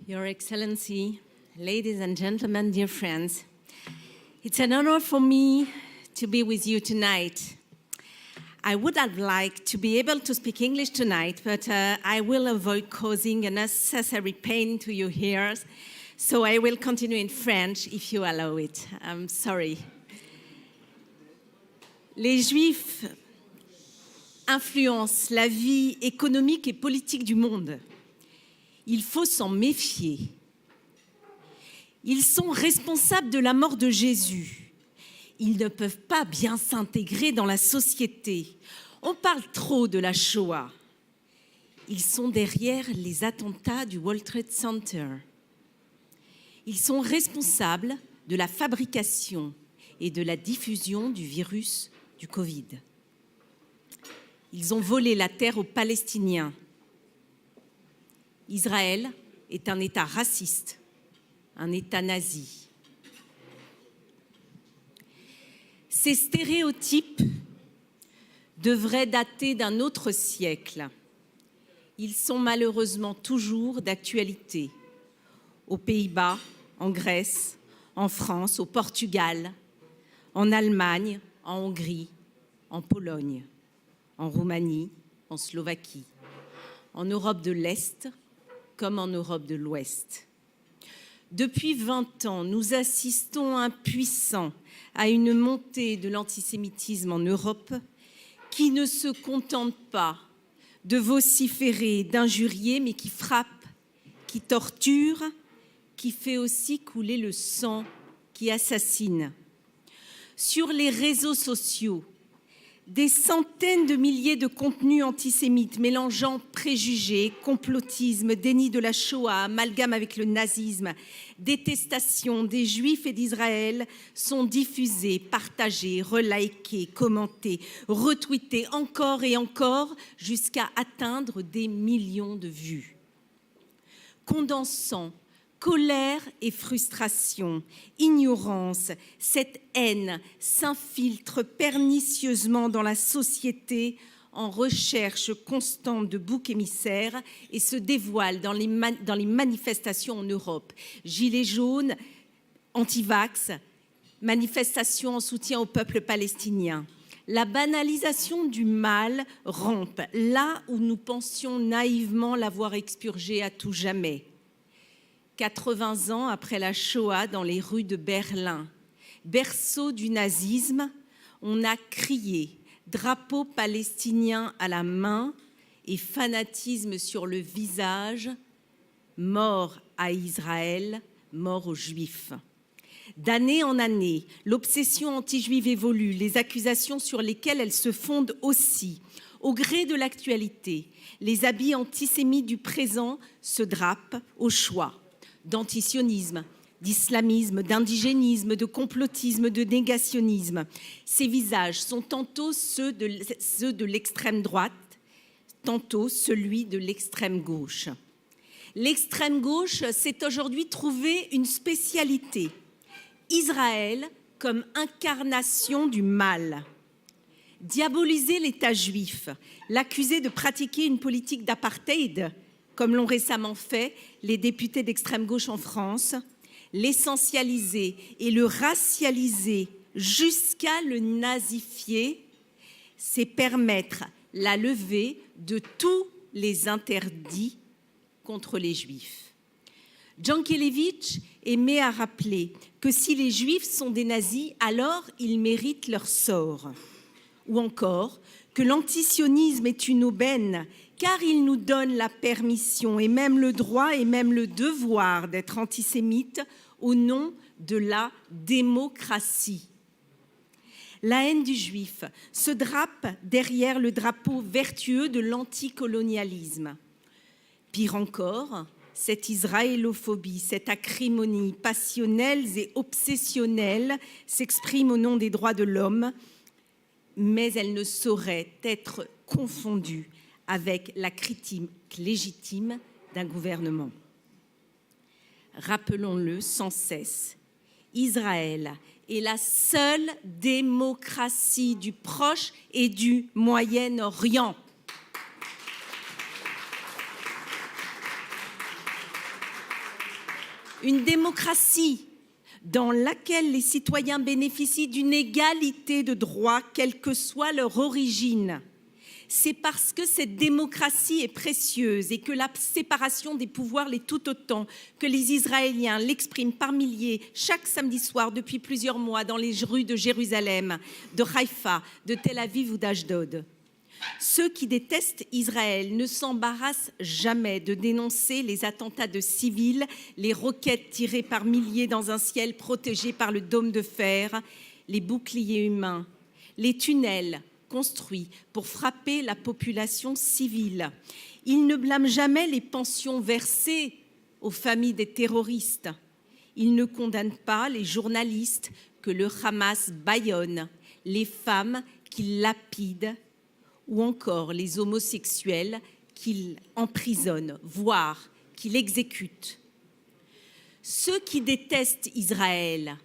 Your Excellency, ladies and gentlemen, dear friends, it's an honor for me to be with you tonight. I would have liked to be able to speak English tonight, but I will avoid causing unnecessary pain to your ears, so I will continue in French if you allow it. I'm sorry. Les Juifs influencent la vie économique et politique du monde. Il faut s'en méfier. Ils sont responsables de la mort de Jésus. Ils ne peuvent pas bien s'intégrer dans la société. On parle trop de la Shoah. Ils sont derrière les attentats du World Trade Center. Ils sont responsables de la fabrication et de la diffusion du virus du Covid. Ils ont volé la terre aux Palestiniens. Israël est un État raciste, un État nazi. Ces stéréotypes devraient dater d'un autre siècle. Ils sont malheureusement toujours d'actualité. Aux Pays-Bas, en Grèce, en France, au Portugal, en Allemagne, en Hongrie, en Pologne, en Roumanie, en Slovaquie, en Europe de l'Est comme en Europe de l'Ouest. Depuis 20 ans, nous assistons impuissants à une montée de l'antisémitisme en Europe qui ne se contente pas de vociférer, d'injurier, mais qui frappe, qui torture, qui fait aussi couler le sang, qui assassine. Sur les réseaux sociaux, des centaines de milliers de contenus antisémites mélangeant préjugés, complotisme, déni de la Shoah, amalgame avec le nazisme, détestation des Juifs et d'Israël sont diffusés, partagés, relikés, commentés, retweetés encore et encore jusqu'à atteindre des millions de vues. Condensant colère et frustration, ignorance, cette haine s'infiltre pernicieusement dans la société en recherche constante de boucs émissaires et se dévoile dans les manifestations en Europe. Gilets jaunes, anti-vax, manifestations en soutien au peuple palestinien. La banalisation du mal rampe là où nous pensions naïvement l'avoir expurgé à tout jamais. 80 ans après la Shoah dans les rues de Berlin, berceau du nazisme, on a crié drapeau palestinien à la main et fanatisme sur le visage, mort à Israël, mort aux Juifs. D'année en année, l'obsession anti-juive évolue, les accusations sur lesquelles elle se fonde aussi. Au gré de l'actualité, les habits antisémites du présent se drapent au choix d'antisionisme, d'islamisme, d'indigénisme, de complotisme, de négationnisme. Ces visages sont tantôt ceux de l'extrême droite, tantôt celui de l'extrême gauche. L'extrême gauche s'est aujourd'hui trouvé une spécialité. Israël comme incarnation du mal. Diaboliser l'État juif, l'accuser de pratiquer une politique d'apartheid, comme l'ont récemment fait les députés d'extrême gauche en France, l'essentialiser et le racialiser jusqu'à le nazifier, c'est permettre la levée de tous les interdits contre les Juifs. Jankélévitch aimait à rappeler que si les Juifs sont des nazis, alors ils méritent leur sort. Ou encore que l'antisionisme est une aubaine, car il nous donne la permission et même le droit et même le devoir d'être antisémites au nom de la démocratie. La haine du juif se drape derrière le drapeau vertueux de l'anticolonialisme. Pire encore, cette israélophobie, cette acrimonie passionnelle et obsessionnelle s'exprime au nom des droits de l'homme, mais elle ne saurait être confondue avec la critique légitime d'un gouvernement. Rappelons-le sans cesse, Israël est la seule démocratie du Proche et du Moyen-Orient. Une démocratie dans laquelle les citoyens bénéficient d'une égalité de droits, quelle que soit leur origine. C'est parce que cette démocratie est précieuse et que la séparation des pouvoirs l'est tout autant que les Israéliens l'expriment par milliers chaque samedi soir depuis plusieurs mois dans les rues de Jérusalem, de Haïfa, de Tel Aviv ou d'Ashdod. Ceux qui détestent Israël ne s'embarrassent jamais de dénoncer les attentats de civils, les roquettes tirées par milliers dans un ciel protégé par le dôme de fer, les boucliers humains, les tunnels construits pour frapper la population civile. Ils ne blâment jamais les pensions versées aux familles des terroristes. Ils ne condamnent pas les journalistes que le Hamas bâillonne, les femmes qu'il lapide, ou encore les homosexuels qu'il emprisonne, voire qu'il exécute. Ceux qui détestent Israël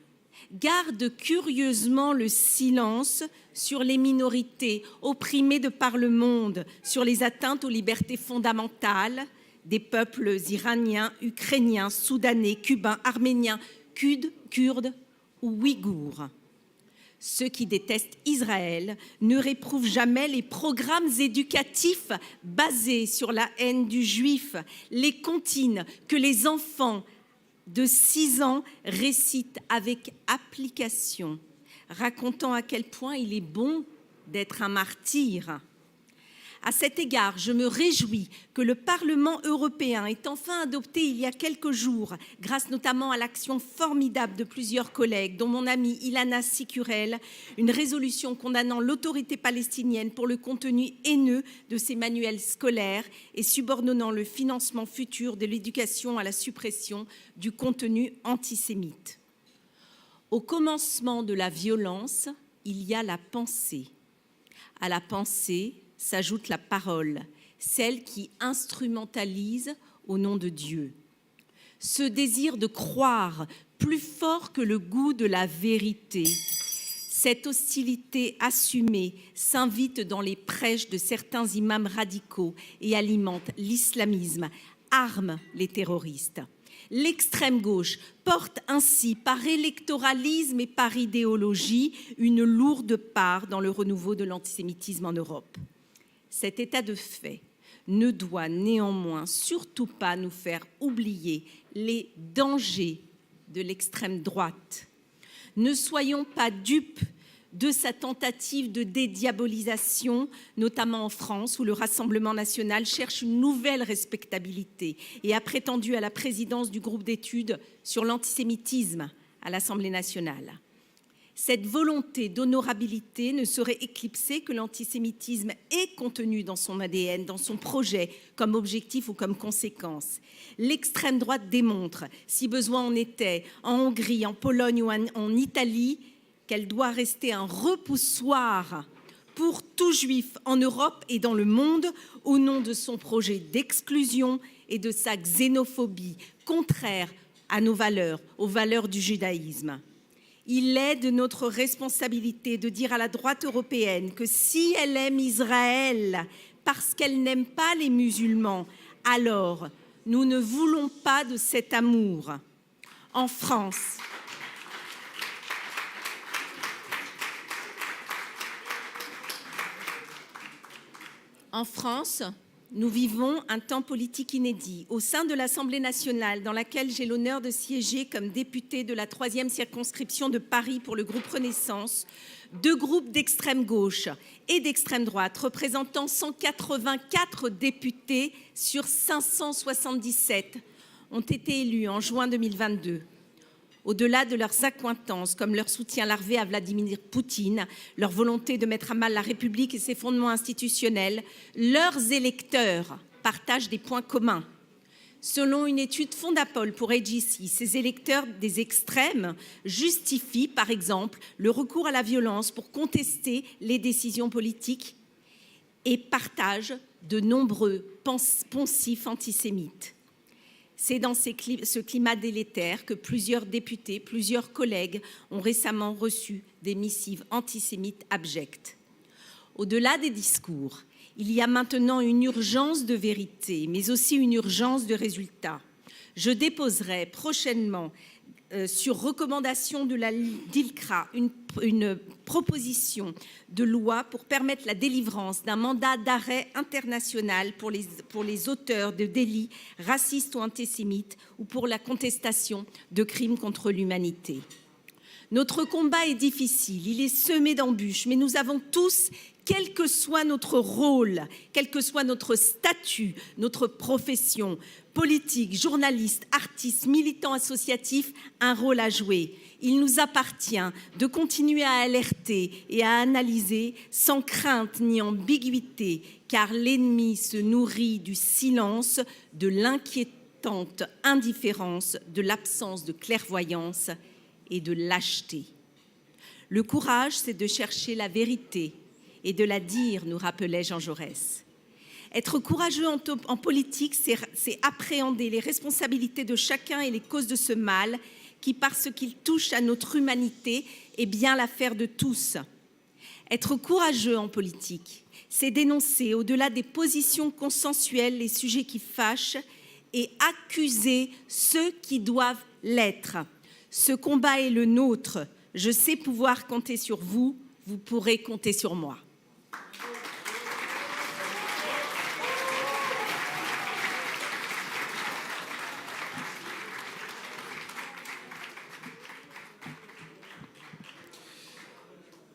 garde curieusement le silence sur les minorités opprimées de par le monde, sur les atteintes aux libertés fondamentales des peuples iraniens, ukrainiens, soudanais, cubains, arméniens, kurdes ou ouïghours. Ceux qui détestent Israël ne réprouvent jamais les programmes éducatifs basés sur la haine du juif, les comptines que les enfants de 6 ans récitent avec application, racontant à quel point il est bon d'être un martyr. À cet égard, je me réjouis que le Parlement européen ait enfin adopté il y a quelques jours, grâce notamment à l'action formidable de plusieurs collègues, dont mon amie Ilana Sikurel, une résolution condamnant l'autorité palestinienne pour le contenu haineux de ses manuels scolaires et subordonnant le financement futur de l'éducation à la suppression du contenu antisémite. Au commencement de la violence, il y a la pensée. À la pensée s'ajoute la parole, celle qui instrumentalise au nom de Dieu. Ce désir de croire plus fort que le goût de la vérité, cette hostilité assumée s'invite dans les prêches de certains imams radicaux et alimente l'islamisme, arme les terroristes. L'extrême gauche porte ainsi, par électoralisme et par idéologie, une lourde part dans le renouveau de l'antisémitisme en Europe. Cet état de fait ne doit néanmoins surtout pas nous faire oublier les dangers de l'extrême droite. Ne soyons pas dupes de sa tentative de dédiabolisation, notamment en France, où le Rassemblement national cherche une nouvelle respectabilité et a prétendu à la présidence du groupe d'études sur l'antisémitisme à l'Assemblée nationale. Cette volonté d'honorabilité ne saurait éclipser que l'antisémitisme est contenu dans son ADN, dans son projet, comme objectif ou comme conséquence. L'extrême droite démontre, si besoin en était, en Hongrie, en Pologne ou en Italie, qu'elle doit rester un repoussoir pour tout juif en Europe et dans le monde, au nom de son projet d'exclusion et de sa xénophobie, contraire à nos valeurs, aux valeurs du judaïsme. Il est de notre responsabilité de dire à la droite européenne que si elle aime Israël parce qu'elle n'aime pas les musulmans, alors nous ne voulons pas de cet amour. En France, nous vivons un temps politique inédit. Au sein de l'Assemblée nationale, dans laquelle j'ai l'honneur de siéger comme députée de la 3e circonscription de Paris pour le groupe Renaissance, 2 groupes d'extrême gauche et d'extrême droite, représentant 184 députés sur 577, ont été élus en juin 2022. Au-delà de leurs accointances, comme leur soutien larvé à Vladimir Poutine, leur volonté de mettre à mal la République et ses fondements institutionnels, leurs électeurs partagent des points communs. Selon une étude Fondapol pour AGC, ces électeurs des extrêmes justifient, par exemple, le recours à la violence pour contester les décisions politiques et partagent de nombreux poncifs antisémites. C'est dans ce climat délétère que plusieurs députés, plusieurs collègues ont récemment reçu des missives antisémites abjectes. Au-delà des discours, il y a maintenant une urgence de vérité, mais aussi une urgence de résultats. Je déposerai prochainement, sur recommandation de la DILCRA, une proposition de loi pour permettre la délivrance d'un mandat d'arrêt international pour les auteurs de délits racistes ou antisémites ou pour la contestation de crimes contre l'humanité. Notre combat est difficile, il est semé d'embûches, mais nous avons tous, quel que soit notre rôle, quel que soit notre statut, notre profession, politique, journaliste, artiste, militant associatif, un rôle à jouer. Il nous appartient de continuer à alerter et à analyser sans crainte ni ambiguïté, car l'ennemi se nourrit du silence, de l'inquiétante indifférence, de l'absence de clairvoyance et de lâcheté. Le courage, c'est de chercher la vérité et de la dire, nous rappelait Jean Jaurès. Être courageux en politique, c'est appréhender les responsabilités de chacun et les causes de ce mal qui, parce qu'il touche à notre humanité, est bien l'affaire de tous. Être courageux en politique, c'est dénoncer, au-delà des positions consensuelles, les sujets qui fâchent et accuser ceux qui doivent l'être. Ce combat est le nôtre. Je sais pouvoir compter sur vous. Vous pourrez compter sur moi.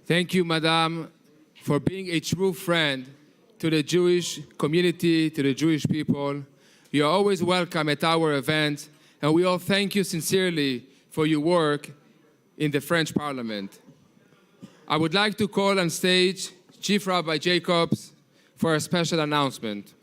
Thank you, Madame, for being a true friend to the Jewish community, to the Jewish people. You are always welcome at our event, and we all thank you sincerely for your work in the French Parliament. I would like to call on stage Chief Rabbi Jacobs for a special announcement.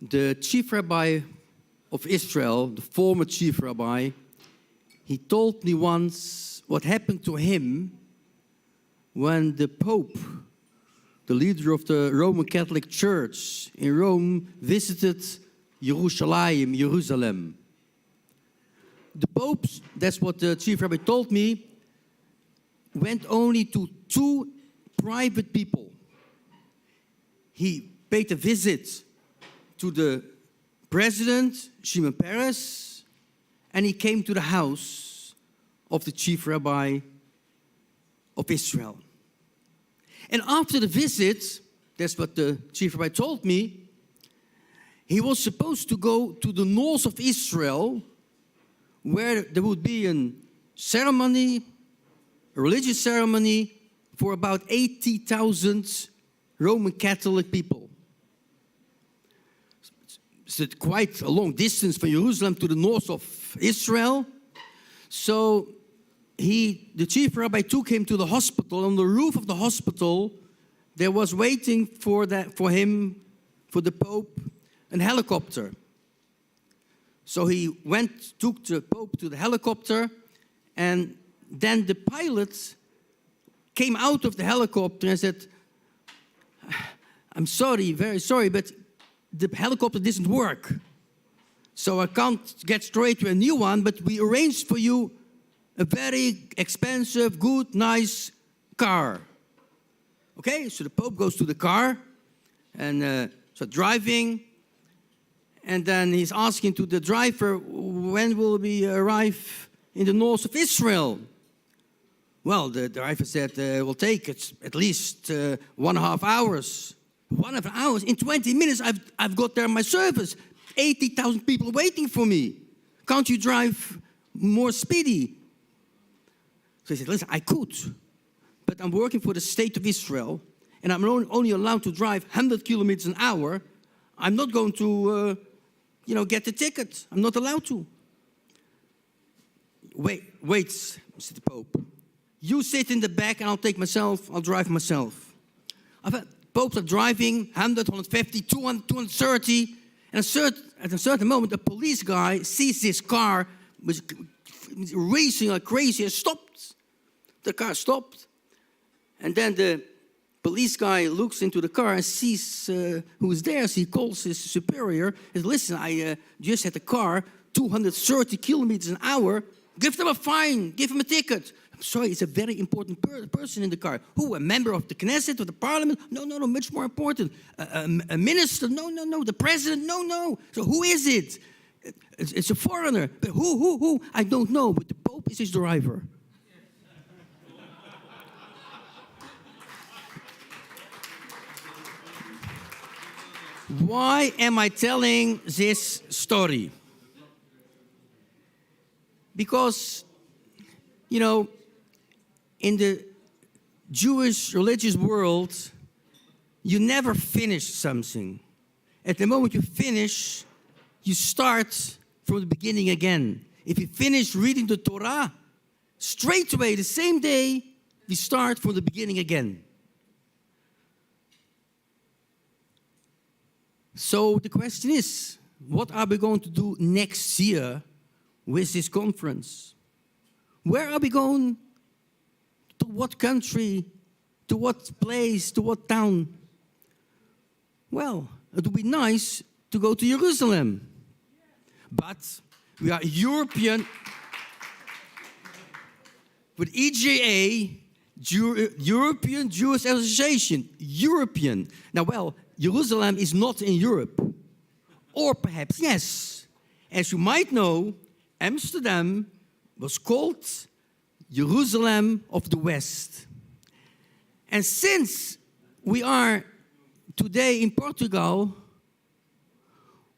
The chief rabbi of Israel, the former chief rabbi, he told me once what happened to him when the Pope, the leader of the Roman Catholic Church in Rome, visited Jerusalem. The Pope, that's what the chief rabbi told me, went only to 2 private people. He paid a visit to the president, Shimon Peres, and he came to the house of the chief rabbi of Israel. And after the visit, that's what the chief rabbi told me, he was supposed to go to the north of Israel, where there would be a ceremony, a religious ceremony, for about 80,000 Roman Catholic people. It's quite a long distance from Jerusalem to the north of Israel. So the chief rabbi took him to the hospital. On the roof of the hospital, there was waiting for him, for the Pope, a helicopter. So he took the Pope to the helicopter, and then the pilot came out of the helicopter and said, "I'm sorry, very sorry, but the helicopter doesn't work. So I can't get straight to a new one, but we arranged for you a very expensive, good, nice car." Okay, so the Pope goes to the car and so driving. And then he's asking to the driver, "When will we arrive in the north of Israel?" Well, the driver said, "It will take at least 1.5 hours. 1.5 hours? In 20 minutes, I've got there my service. 80,000 people waiting for me. Can't you drive more speedy?" So he said, "Listen, I could, but I'm working for the state of Israel, and I'm only allowed to drive 100 kilometers an hour. I'm not going to, get the ticket. I'm not allowed to." Wait, said the Pope. "You sit in the back, and I'll drive myself." Popes are driving 100, 150, 200, 230, and at a certain moment, a police guy sees this car was racing like crazy and stopped. The car stopped, and then the police guy looks into the car and sees who's there. So he calls his superior and says, "Listen, I just had a car 230 kilometers an hour. Give them a fine. Give them a ticket." "I'm sorry, it's a very important person in the car." "Who, a member of the Knesset or the parliament?" No, much more important. A minister?" No, the president?" No. "So who is it?" It's a foreigner." "But who? I don't know, but the Pope is his driver." Why am I telling this story? Because, in the Jewish religious world, you never finish something. At the moment you finish, you start from the beginning again. If you finish reading the Torah, straight away, the same day, we start from the beginning again. So the question is, what are we going to do next year with this conference? Where are we going? To what country? To what place? To what town? Well, it would be nice to go to Jerusalem. But we are European, with EJA, European Jewish Association, European. Now, well, Jerusalem is not in Europe. Or perhaps, yes. As you might know, Amsterdam was called Jerusalem of the West. And since we are today in Portugal,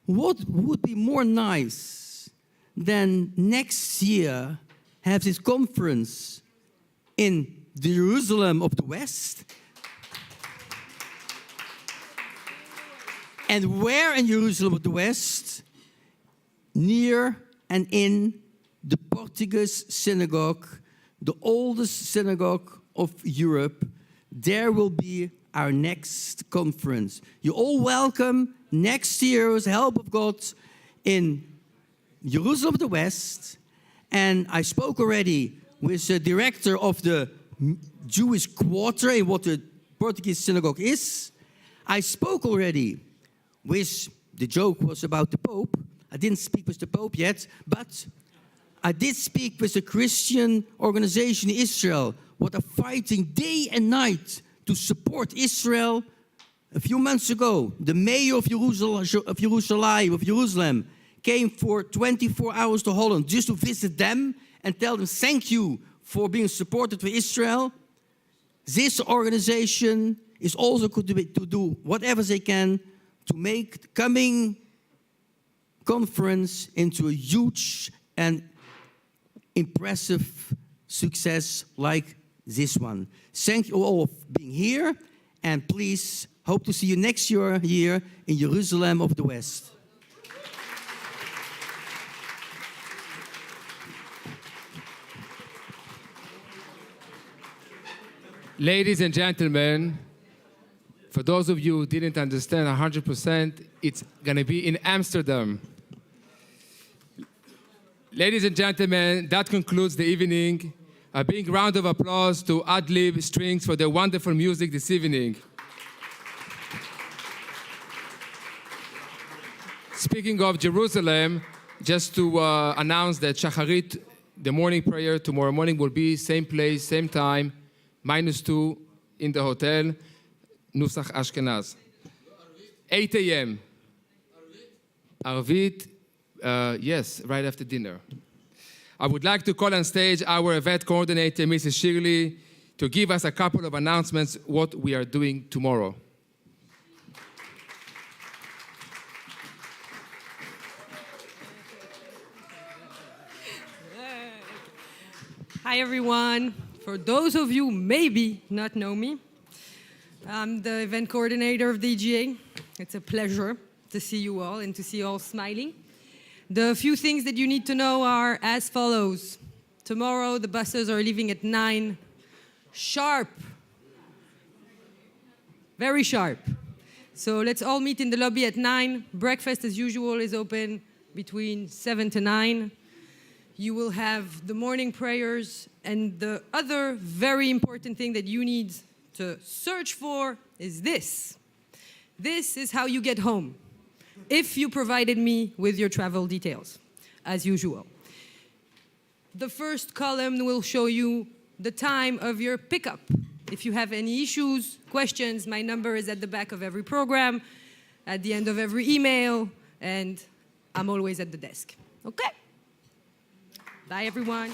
what would be more nice than next year have this conference in the Jerusalem of the West? And where in Jerusalem of the West? Near and in the Portuguese synagogue, the oldest synagogue of Europe. There will be our next conference. You're all welcome next year with the help of God in Jerusalem of the West. And I spoke already with the director of the Jewish quarter in what the Portuguese synagogue is. I spoke already with, the joke was about the Pope. I didn't speak with the Pope yet, but I did speak with a Christian organization in Israel, what are fighting day and night to support Israel. A few months ago, the mayor of Jerusalem came for 24 hours to Holland just to visit them and tell them thank you for being supported for Israel. This organization is also going to do whatever they can to make the coming conference into a huge and impressive success like this one. Thank you all for being here, and please hope to see you next year here in Jerusalem of the West. Ladies and gentlemen, for those of you who didn't understand 100%, it's going to be in Amsterdam. Ladies and gentlemen, that concludes the evening. A big round of applause to Adlib Strings for their wonderful music this evening. Speaking of Jerusalem, just to announce that Shacharit, the morning prayer tomorrow morning, will be same place, same time, -2 in the hotel, Nusach Ashkenaz. 8 a.m. Arvit, yes, right after dinner. I would like to call on stage our event coordinator, Mrs. Shirley, to give us a couple of announcements what we are doing tomorrow. Hi, everyone. For those of you maybe not know me, I'm the event coordinator of the EGA. It's a pleasure to see you all and to see you all smiling. The few things that you need to know are as follows. Tomorrow, the buses are leaving at 9 sharp. Very sharp. So let's all meet in the lobby at 9. Breakfast, as usual, is open between 7 to 9. You will have the morning prayers, and the other very important thing that you need to search for is this. This is how you get home, if you provided me with your travel details, as usual. The first column will show you the time of your pickup. If you have any issues, questions, my number is at the back of every program, at the end of every email, and I'm always at the desk. Okay? Bye, everyone.